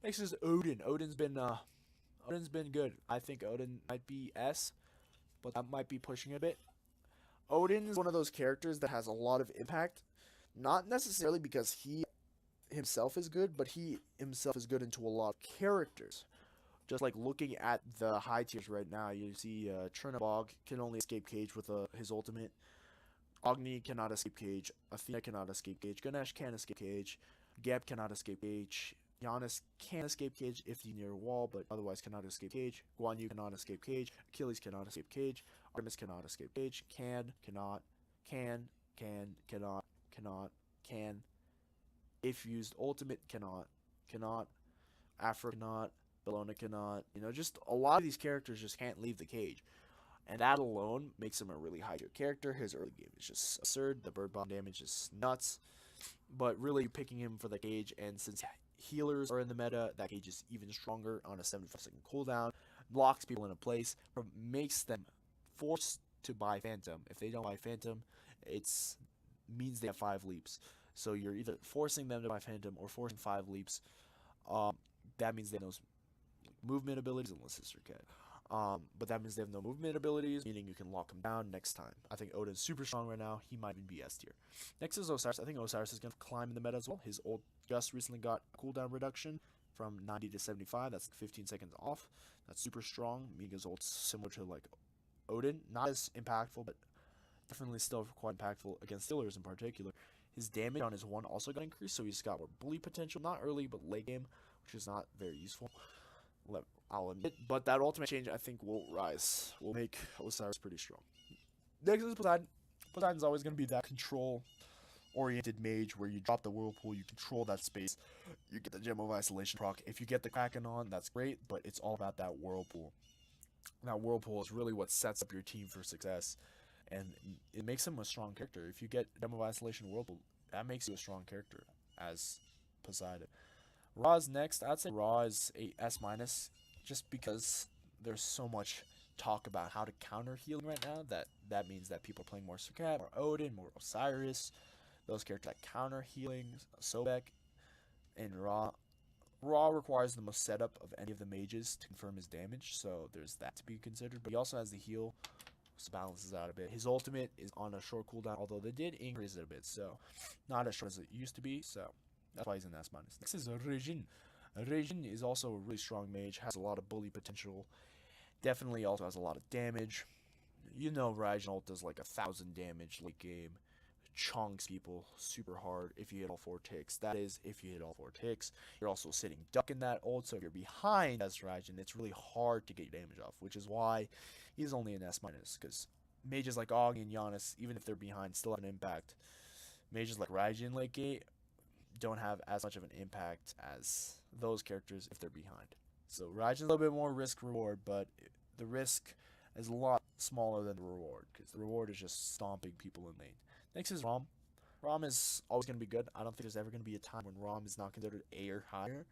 Next is Odin. Odin's been good. I think Odin might be S, but that might be pushing a bit. Odin is one of those characters that has a lot of impact, not necessarily because he himself is good, but he himself is good into a lot of characters. Just like looking at the high tiers right now, you see Chernobog can only escape cage with his ultimate. Agni cannot escape cage. Athena cannot escape cage. Ganesh can't escape cage. Geb cannot escape cage. Yanis can escape cage if he's near a wall, but otherwise cannot escape cage. Guan Yu cannot escape cage. Achilles cannot escape cage. Artemis cannot escape cage. Cannot. If used ultimate, cannot. Aphrodite cannot. Bellona cannot. You know, just a lot of these characters just can't leave the cage. And that alone makes him a really high tier character. His early game is just absurd. The bird bomb damage is nuts. But really picking him for the cage, and since healers are in the meta, that cage is even stronger on a 75-second cooldown. Locks people in a place, makes them forced to buy Phantom. If they don't buy Phantom, it means they have 5 leaps. So you're either forcing them to buy Phantom or forcing 5 leaps. That means they have no movement abilities, unless Sister Cat. But that means they have no movement abilities, meaning you can lock him down next time. I think Odin's super strong right now. He might even be S tier. Next is Osiris. I think Osiris is going to climb in the meta as well. His ult just recently got cooldown reduction from 90 to 75. That's 15 seconds off. That's super strong. Meaning his ult's similar to like Odin. Not as impactful, but definitely still quite impactful against healers in particular. His damage on his 1 also got increased, so he's got more bully potential, not early, but late game, which is not very useful, I'll admit. But that ultimate change, I think, will make Osiris pretty strong. Next is Poseidon. Poseidon's always going to be that control-oriented mage where you drop the Whirlpool, you control that space, you get the Gem of Isolation proc. If you get the Kraken on, that's great, but it's all about that Whirlpool. That Whirlpool is really what sets up your team for success, and it makes him a strong character. If you get Gem of Isolation Whirlpool, that makes you a strong character as Poseidon. Ra is next. I'd say Ra is a S-, just because there's so much talk about how to counter healing right now that means that people are playing more Serket, more Odin, more Osiris, those characters that counter healing, Sobek, and Ra. Ra requires the most setup of any of the mages to confirm his damage, so there's that to be considered. But he also has the heal, so balances out a bit. His ultimate is on a short cooldown, although they did increase it a bit, so not as short as it used to be, so that's why he's in S-. Next is Regin. Regin is also a really strong mage, has a lot of bully potential, definitely also has a lot of damage. You know Regin ult does like 1,000 damage late game, chunks people super hard if you hit all 4 ticks. That is, if you hit all 4 ticks. You're also sitting duck in that ult, so if you're behind as Regin, it's really hard to get your damage off, which is why he's only an S-, because mages like Agni and Yanis, even if they're behind, still have an impact. Mages like Regin late game don't have as much of an impact as those characters if they're behind. So Raijin's a little bit more risk reward, but the risk is a lot smaller than the reward, because the reward is just stomping people in lane. Next is Rom. Rom is always going to be good. I don't think there's ever going to be a time when Rom is not considered A or higher.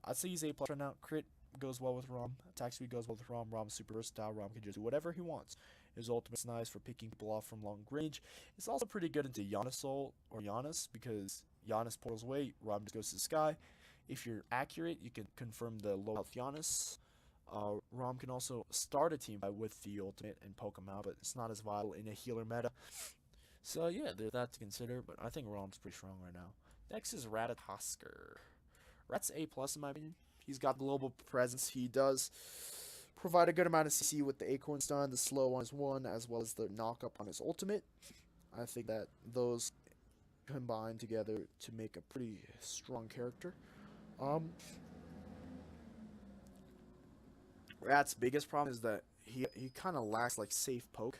I'd say he's A+ right now. Crit goes well with Rom. Attack speed goes well with Rom. Rom's super versatile. Rom can just do whatever he wants. His ultimate's nice for picking people off from long range. It's also pretty good into Yanis ult or Yanis, because Yanis portals away, Rom just goes to the sky. If you're accurate, you can confirm the low health Yanis. Rom can also start a team fight with the ultimate and poke him out, but it's not as vital in a healer meta. So yeah, there's that to consider, but I think Rom's pretty strong right now. Next is Ratatoskr. Rat's A+ in my opinion. He's got global presence. He does provide a good amount of CC with the Acorn Stun, the slow on his 1, as well as the knock up on his ultimate. I think that those combine together to make a pretty strong character. Rat's biggest problem is that he kind of lacks like safe poke.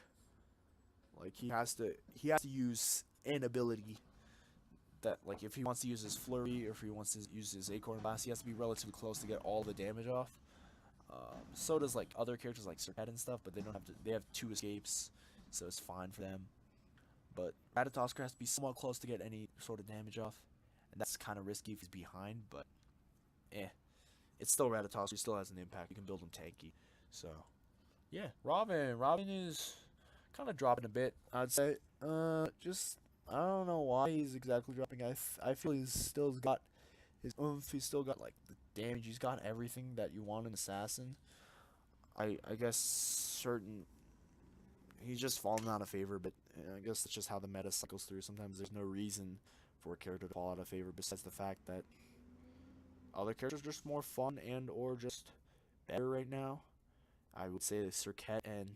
Like he has to use an ability that, like, if he wants to use his flurry or if he wants to use his acorn blast, he has to be relatively close to get all the damage off. So does like other characters like Serket and stuff, but they don't have to. They have 2 escapes, so it's fine for them. But Ratatoskr has to be somewhat close to get any sort of damage off, and that's kind of risky if he's behind. But it's still Ratatoskr. He still has an impact. You can build him tanky. So yeah, Robin is kind of dropping a bit, I'd say. Just I don't know why he's exactly dropping. I feel he's still got his oomph. He's still got like the damage. He's got everything that you want in assassin. I guess he's just fallen out of favor, but I guess that's just how the meta cycles through. Sometimes there's no reason for a character to fall out of favor besides the fact that other characters are just more fun and or just better right now. I would say that Serket and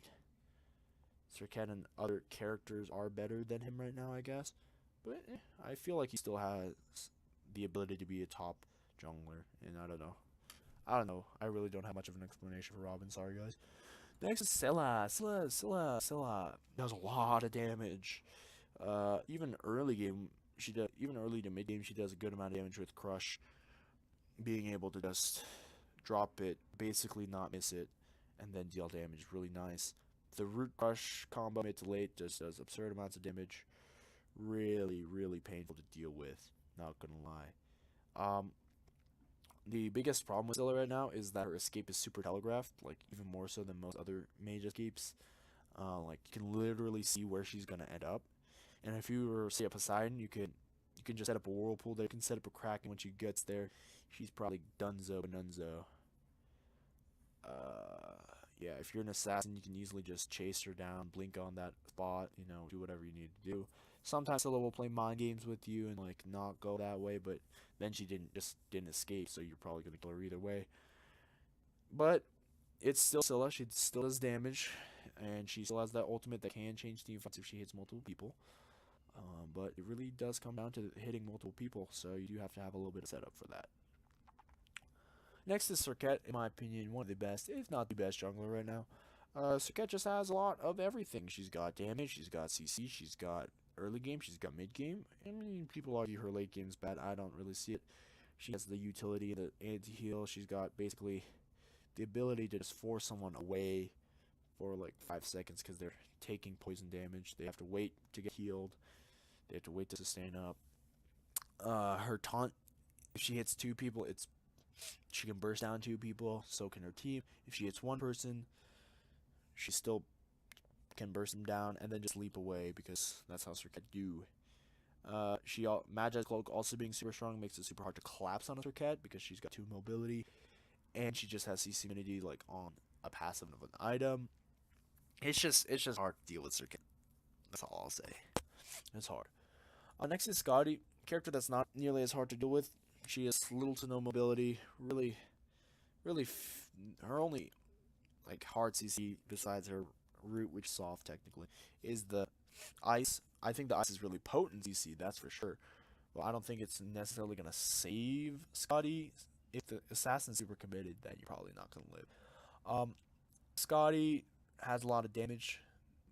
other characters are better than him right now, I guess. But I feel like he still has the ability to be a top jungler, and I don't know. I really don't have much of an explanation for Robin. Sorry, guys. Next is Scylla. Scylla does a lot of damage. Even early game, even early to mid game, she does a good amount of damage with Crush. Being able to just drop it, basically not miss it, and then deal damage, really nice. The Root Crush combo mid to late just does absurd amounts of damage. Really, really painful to deal with. Not gonna lie. The biggest problem with Scylla right now is that her escape is super telegraphed, like even more so than most other mage escapes. Like you can literally see where she's gonna end up, and if you were say a Poseidon, you can just set up a whirlpool there. You can set up a Kraken. When she gets there, she's probably dunzo. Yeah, if you're an assassin, you can easily just chase her down, blink on that spot, do whatever you need to do. Sometimes Scylla will play mind games with you and like not go that way, but then she didn't escape, so you're probably gonna kill her either way. But it's still Scylla. She still does damage, and she still has that ultimate that can change team fights if she hits multiple people. But it really does come down to hitting multiple people, so you do have to have a little bit of setup for that. Next is Serket, in my opinion, one of the best, if not the best jungler right now. Serket just has a lot of everything. She's got damage, she's got CC, she's got early game, she's got mid game. I mean, people argue her late game's bad. I don't really see it. She has the utility, the anti-heal. She's got basically the ability to just force someone away for like 5 seconds because they're taking poison damage. They have to wait to get healed. They have to wait to sustain up. Her taunt, if she hits 2 people, she can burst down 2 people. So can her team. If she hits 1 person, she still can burst them down and then just leap away because that's how Serket do. Magi's Cloak also being super strong makes it super hard to collapse on a Serket because she's got 2 mobility, and she just has CC immunity like on a passive of an item. It's just hard to deal with Serket. That's all I'll say. It's hard. Next is Scotty, character that's not nearly as hard to deal with. She has little to no mobility. Really, her only like hard CC besides her root, which is soft technically, is the ice. I think the ice is really potent CC, that's for sure. Well, I don't think it's necessarily gonna save Scotty. If the assassin's super committed, then you're probably not gonna live. Scotty has a lot of damage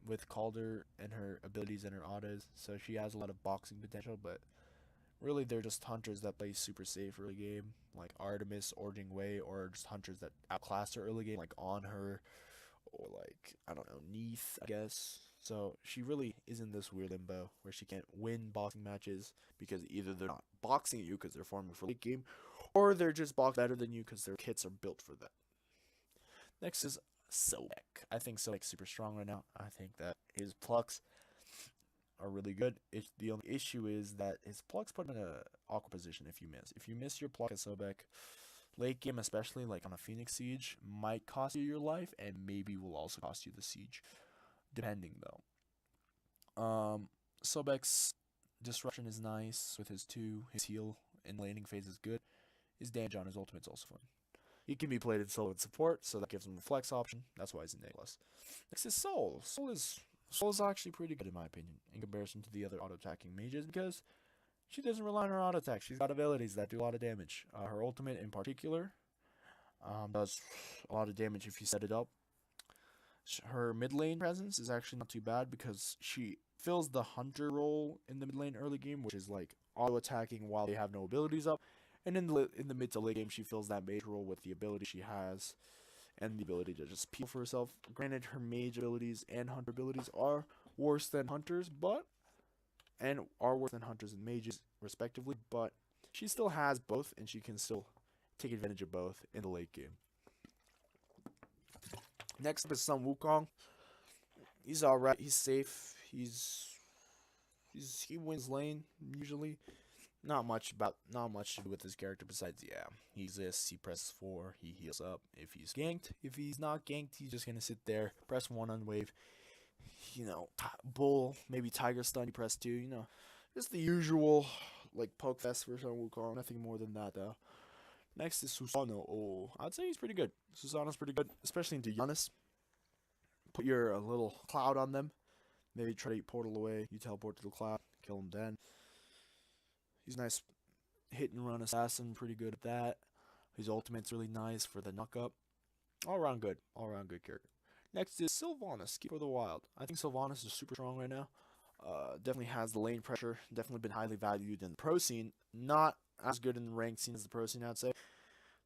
with Calder and her abilities and her autos, so she has a lot of boxing potential, but really they're just hunters that play super safe early game, like Artemis or Jingwei, or just hunters that outclass her early game, like on her, or like, I don't know, Neef, I guess. So she really is in this weird limbo where she can't win boxing matches because either they're not boxing you because they're farming for late game, or they're just box better than you because their kits are built for that. Next is Sobek. I think Sobek's super strong right now. I think that his plucks are really good. The only issue is that his plucks put him in an awkward position if you miss. If you miss your pluck at Sobek, late game especially, like on a Phoenix Siege, might cost you your life and maybe will also cost you the siege. Depending though. Sobek's disruption is nice with his 2. His heal in laning phase is good. His damage on his ultimate is also fun. He can be played in solo and support, so that gives him a flex option. That's why he's in A+. Next is Soul. Soul is actually pretty good in my opinion in comparison to the other auto-attacking mages because she doesn't rely on her auto-attack. She's got abilities that do a lot of damage. Her ultimate in particular does a lot of damage if you set it up. Her mid lane presence is actually not too bad because she fills the hunter role in the mid lane early game, which is like auto attacking while they have no abilities up, and in the mid to late game she fills that mage role with the ability she has and the ability to just peel for herself. Granted, her mage abilities and hunter abilities are worse than hunters, and mages respectively, but she still has both and she can still take advantage of both in the late game. Next up is some Wukong. He's alright. He's safe. He wins lane usually. Not much to do with his character besides he exists. He presses 4. He heals up. If he's ganked, if he's not ganked, he's just gonna sit there, press 1 on wave. Bull, maybe Tiger Stun. You press 2. Just the usual like poke fest for some Wukong. Nothing more than that though. Next is Susanoo. Oh, I'd say he's pretty good. Susanoo's pretty good, especially into Yanis. Put your little cloud on them. Maybe try to portal away. You teleport to the cloud. Kill him then. He's a nice hit and run assassin. Pretty good at that. His ultimate's really nice for the knock up. All around good character. Next is Sylvanas, Keeper of the Wild. I think Sylvanas is super strong right now. Definitely has the lane pressure. Definitely been highly valued in the pro scene. Not as good in the ranked scene as the pro scene, I'd say.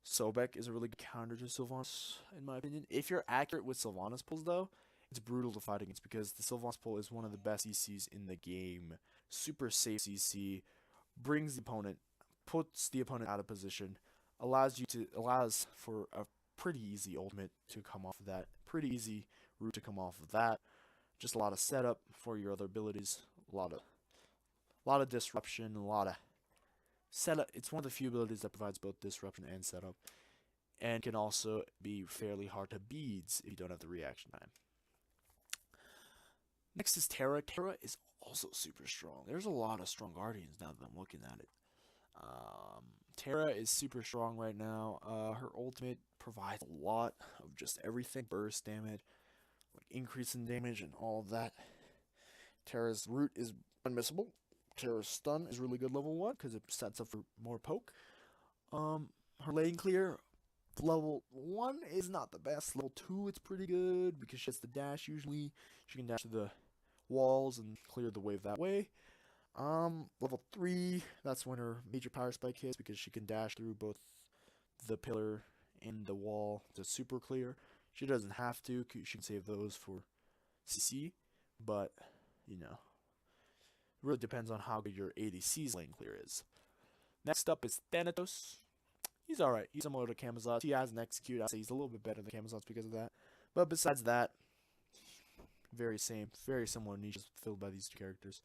Sobek is a really good counter to Sylvanas, in my opinion. If you're accurate with Sylvanas pulls, though, it's brutal to fight against because the Sylvanas pull is one of the best CCs in the game. Super safe CC, puts the opponent out of position, allows for a pretty easy ultimate to come off of that. Pretty easy route to come off of that. Just a lot of setup for your other abilities. A lot of disruption. A lot of setup. It's one of the few abilities that provides both disruption and setup, and can also be fairly hard to beads if you don't have the reaction time. Next is Terra. Terra is also super strong. There's a lot of strong guardians now that I'm looking at it. Terra is super strong right now. Her ultimate provides a lot of just everything. Burst damage, increase in damage and all of that. Terra's root is unmissable. Terra's stun is really good level 1 because it sets up for more poke. Her lane clear level 1 is not the best. Level 2 it's pretty good because she has the dash usually. She can dash to the walls and clear the wave that way. Level 3, that's when her major power spike hits because she can dash through both the pillar and the wall to super clear. She doesn't have to, she can save those for CC, but, you know, it really depends on how good your ADC's lane clear is. Next up is Thanatos. He's alright, he's similar to Camazotz. He has an execute, I'd say he's a little bit better than Camazotz because of that. But besides that, very similar niches filled by these two characters.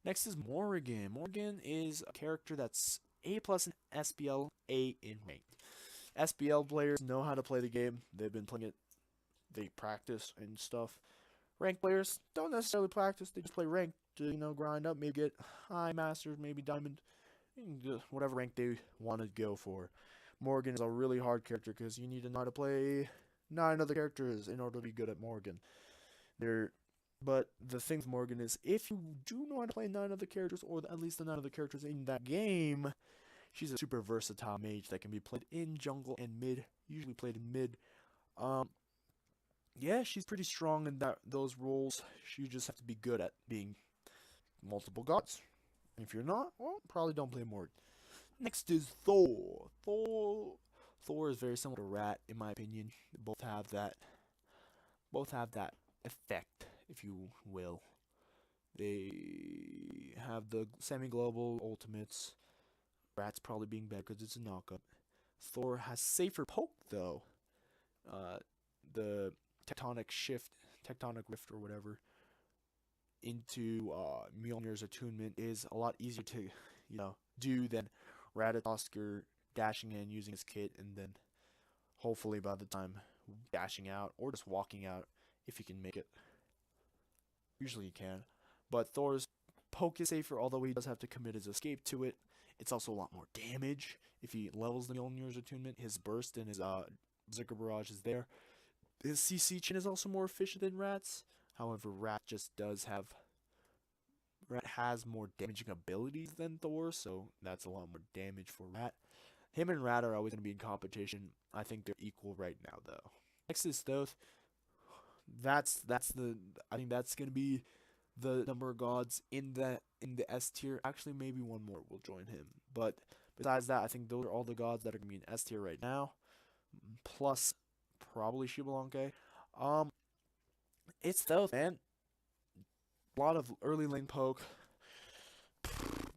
Next is Morgan. Morgan is a character that's A+ in SPL, A in ranked. SPL players know how to play the game. They've been playing it. They practice and stuff. Ranked players don't necessarily practice. They just play ranked to, you know, grind up. Maybe get high masters, maybe diamond, whatever rank they want to go for. Morgan is a really hard character because you need to know how to play 9 other characters in order to be good at Morgan. But the thing with Morgan is, if you do know how to play 9 other characters, or at least the 9 other characters in that game, she's a super versatile mage that can be played in jungle and mid, usually played in mid. Yeah, she's pretty strong in those roles. You just have to be good at being multiple gods. If you're not, well, probably don't play Morgan. Next is Thor. Thor is very similar to Rat, in my opinion. They both have that effect, if you will. They have the semi-global ultimates. Rat's probably being better because it's a knockup. Thor has safer poke, though. The tectonic rift or whatever, into Mjolnir's attunement is a lot easier to, you know, do than Ratatoskr dashing in using his kit and then hopefully by the time dashing out or just walking out if he can make it. Usually he can. But Thor's poke is safer, although he does have to commit his escape to it. It's also a lot more damage if he levels the Mjolnir's attunement. His burst and his Berserker Barrage is there. His CC chain is also more efficient than Rat's. However, Rat has more damaging abilities than Thor, so that's a lot more damage for Rat. Him and Rat are always going to be in competition. I think they're equal right now, though. Next is Thoth. I think that's going to be the number of gods in the S tier. Actually, maybe one more will join him. But besides that, I think those are all the gods that are going to be in S tier right now. Plus, probably Xbalanque. It's Thoth, man. A lot of early lane poke.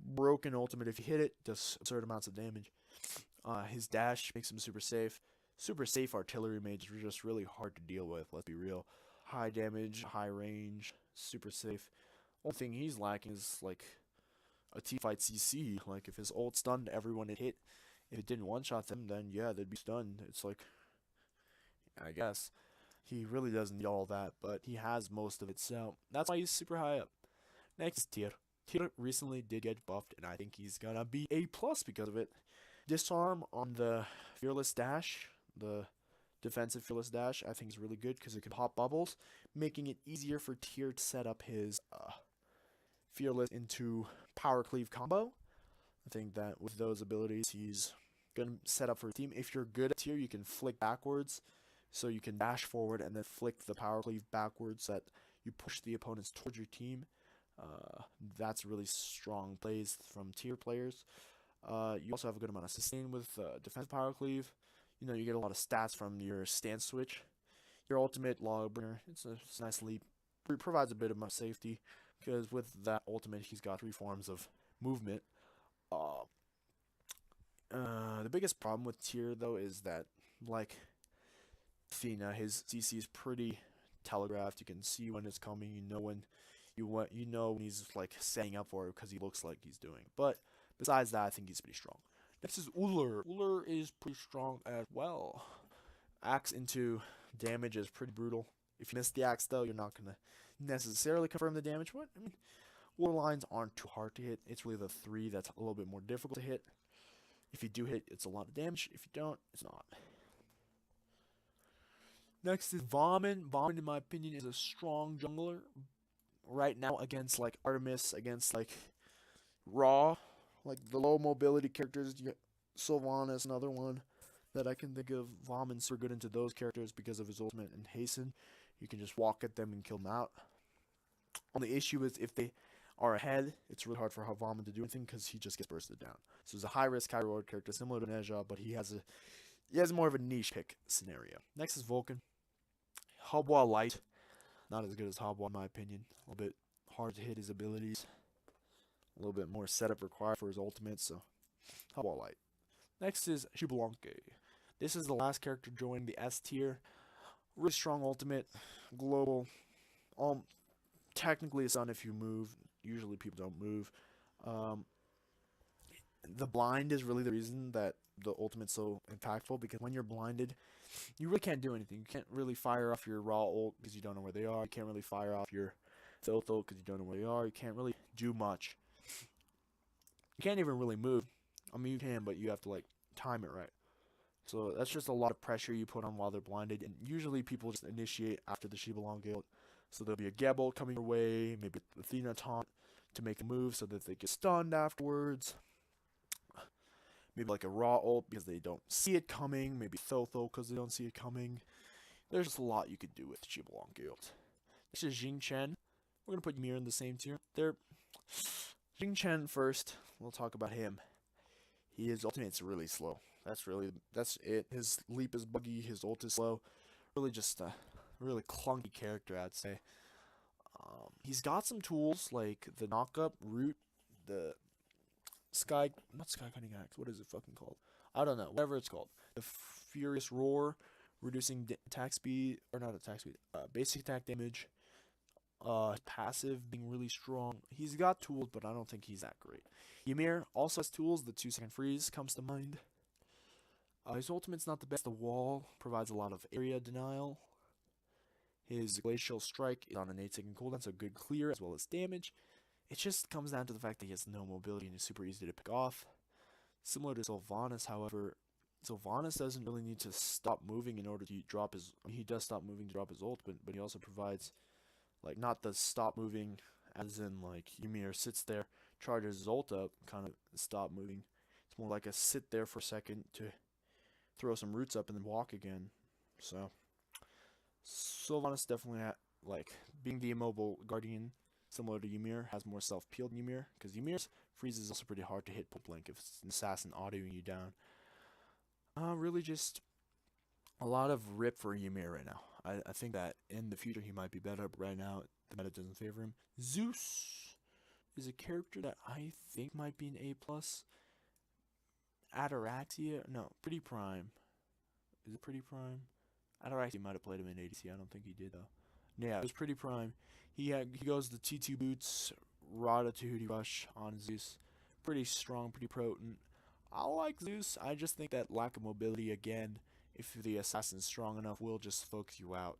Broken ultimate. If you hit it, does absurd amounts of damage. His dash makes him super safe. Super safe artillery mages are just really hard to deal with, let's be real. High damage, high range, super safe. Only thing he's lacking is, like, a teamfight CC. Like, if his ult stunned everyone it hit, if it didn't one-shot them, then yeah, they'd be stunned. It's like, I guess. He really doesn't need all that, but he has most of it, so that's why he's super high up. Next is Tyr. Tyr recently did get buffed, and I think he's gonna be A+ because of it. Disarm on the Fearless Dash, the defensive Fearless Dash, I think is really good because it can pop bubbles, making it easier for Tyr to set up his Fearless into Power Cleave combo. I think that with those abilities, he's gonna set up for a team. If you're good at Tyr, you can flick backwards, so you can dash forward and then flick the Power Cleave backwards so that you push the opponents towards your team. That's really strong plays from Tyr players. You also have a good amount of sustain with defense Power Cleave. You know, you get a lot of stats from your stance switch. Your ultimate Lawbringer, it's a nice leap. It provides a bit of safety because with that ultimate, he's got 3 forms of movement. The biggest problem with Tyr though is that, like Athena, his CC is pretty telegraphed. You can see when it's coming. You know when he's like setting up for it because he looks like he's doing. But besides that, I think he's pretty strong. Next is Ullr. Ullr is pretty strong as well. Axe into damage is pretty brutal. If you miss the axe though, you're not gonna necessarily confirm the damage. But I mean, war lines aren't too hard to hit. It's really the 3 that's a little bit more difficult to hit. If you do hit, it's a lot of damage. If you don't, it's not. Next is Vomit. Vomit, in my opinion, is a strong jungler right now against like Artemis, against like Raw, like the low mobility characters. Sylvanas, another one that I can think of. Vomit's super good into those characters because of his ultimate and hasten. You can just walk at them and kill them out. Only issue is if they are ahead, it's really hard for Vomit to do anything because he just gets bursted down. So he's a high risk, high reward character similar to Neja, but he has more of a niche pick scenario. Next is Vulcan. Hubwa light, not as good as Hubwa in my opinion. A little bit hard to hit his abilities. A little bit more setup required for his ultimate, so Hubwa light. Next is Xbalanque. This is the last character joining the S tier. Really strong ultimate, global. Technically a stun if you move. Usually people don't move. The blind is really the reason that the ultimate's so impactful, because when you're blinded, you really can't do anything. You can't really fire off your raw ult because you don't know where they are. You can't really fire off your filth ult because you don't know where they are. You can't really do much. You can't even really move. I mean, you can, but you have to like time it right. So that's just a lot of pressure you put on while they're blinded, and usually people just initiate after the Xbalanque ult. So there'll be a Gabble coming your way, maybe Athena taunt to make a move so that they get stunned afterwards. Maybe like a raw ult because they don't see it coming, maybe Thotho because they don't see it coming. There's just a lot you could do with Xbalanque ult. This is Jing Chen. We're going to put Ymir in the same tier. Jing Chen first. We'll talk about him. His ultimate's really slow. That's it. His leap is buggy, his ult is slow. Really just a really clunky character, I'd say. He's got some tools like the knock-up, root, the not sky cutting axe, what is it fucking called? I don't know, whatever it's called. The furious roar, reducing attack speed, or not attack speed, basic attack damage. Passive being really strong. He's got tools, but I don't think he's that great. Ymir also has tools. The 2-second freeze comes to mind. His ultimate's not the best. The wall provides a lot of area denial. His glacial strike is on an 8-second cooldown, so good clear as well as damage. It just comes down to the fact that he has no mobility and is super easy to pick off. Similar to Sylvanas, however, Sylvanas doesn't really need to stop moving in order to drop his. He does stop moving to drop his ult, but he also provides, like, not the stop moving as in like Ymir sits there, charges his ult up, kind of stop moving. It's more like a sit there for a second to throw some roots up and then walk again. So Sylvanas definitely like being the immobile guardian, similar to Ymir, has more self-peel than Ymir, because Ymir's freeze is also pretty hard to hit point blank if it's an assassin autoing you down. Really just a lot of rip for Ymir right now. I think that in the future he might be better, but right now the meta doesn't favor him. Zeus is a character that I think might be an A+. Ataraxia? No, Pretty Prime. Is it Pretty Prime? Ataraxia might have played him in ADC. I don't think he did, though. Yeah, it was Pretty Prime. He goes the T2 boots, Rada to Hootie Rush on Zeus. Pretty strong, pretty potent. I like Zeus. I just think that lack of mobility, again, if the assassin's strong enough, will just focus you out.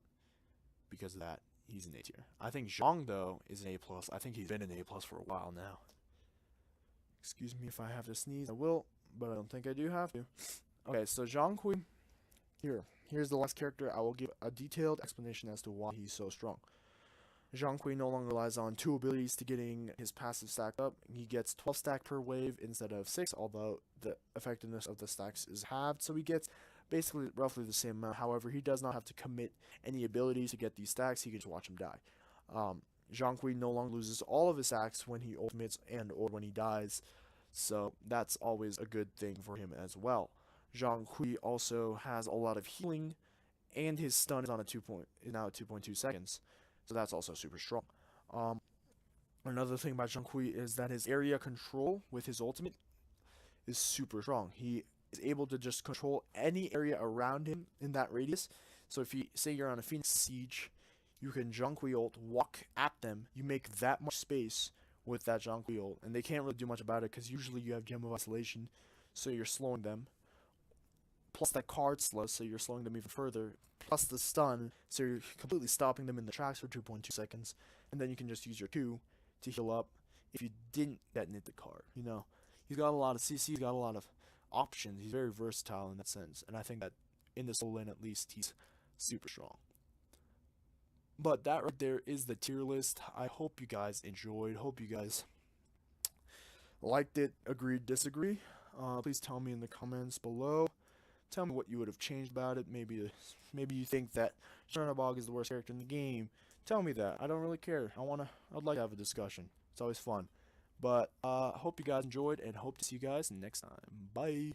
Because of that, he's an A tier. I think Zhang, though, is an A+. I think he's been an A+ for a while now. Excuse me if I have to sneeze. I will, but I don't think I do have to. Okay, so Zhang Kui. Here's the last character. I will give a detailed explanation as to why he's so strong. Zhang Kui no longer relies on 2 abilities to getting his passive stacked up. He gets 12 stack per wave instead of 6, although the effectiveness of the stacks is halved, so he gets basically roughly the same amount. However, he does not have to commit any abilities to get these stacks. He can just watch them die. Zhang Kui no longer loses all of his stacks when he ultimates and or when he dies, so that's always a good thing for him as well. Zhang Kui also has a lot of healing, and his stun is now at 2.2 seconds, so that's also super strong. Another thing about Zhang Kui is that his area control with his ultimate is super strong. He is able to just control any area around him in that radius. So if you say you're on a Phoenix Siege, you can Zhang Kui ult, walk at them, you make that much space with that Zhang Kui ult, and they can't really do much about it because usually you have Gem of Isolation, so you're slowing them. Plus that card slow, so you're slowing them even further. Plus the stun, so you're completely stopping them in the tracks for 2.2 seconds. And then you can just use your Q to heal up if you didn't detonate the card. You know, he's got a lot of CC, he's got a lot of options. He's very versatile in that sense. And I think that in the solo lane at least, he's super strong. But that right there is the tier list. I hope you guys enjoyed. Hope you guys liked it, agreed, disagree. Please tell me in the comments below. Tell me what you would have changed about it. Maybe you think that Chernobog is the worst character in the game. Tell me that. I don't really care. I'd like to have a discussion. It's always fun. But hope you guys enjoyed and hope to see you guys next time. Bye.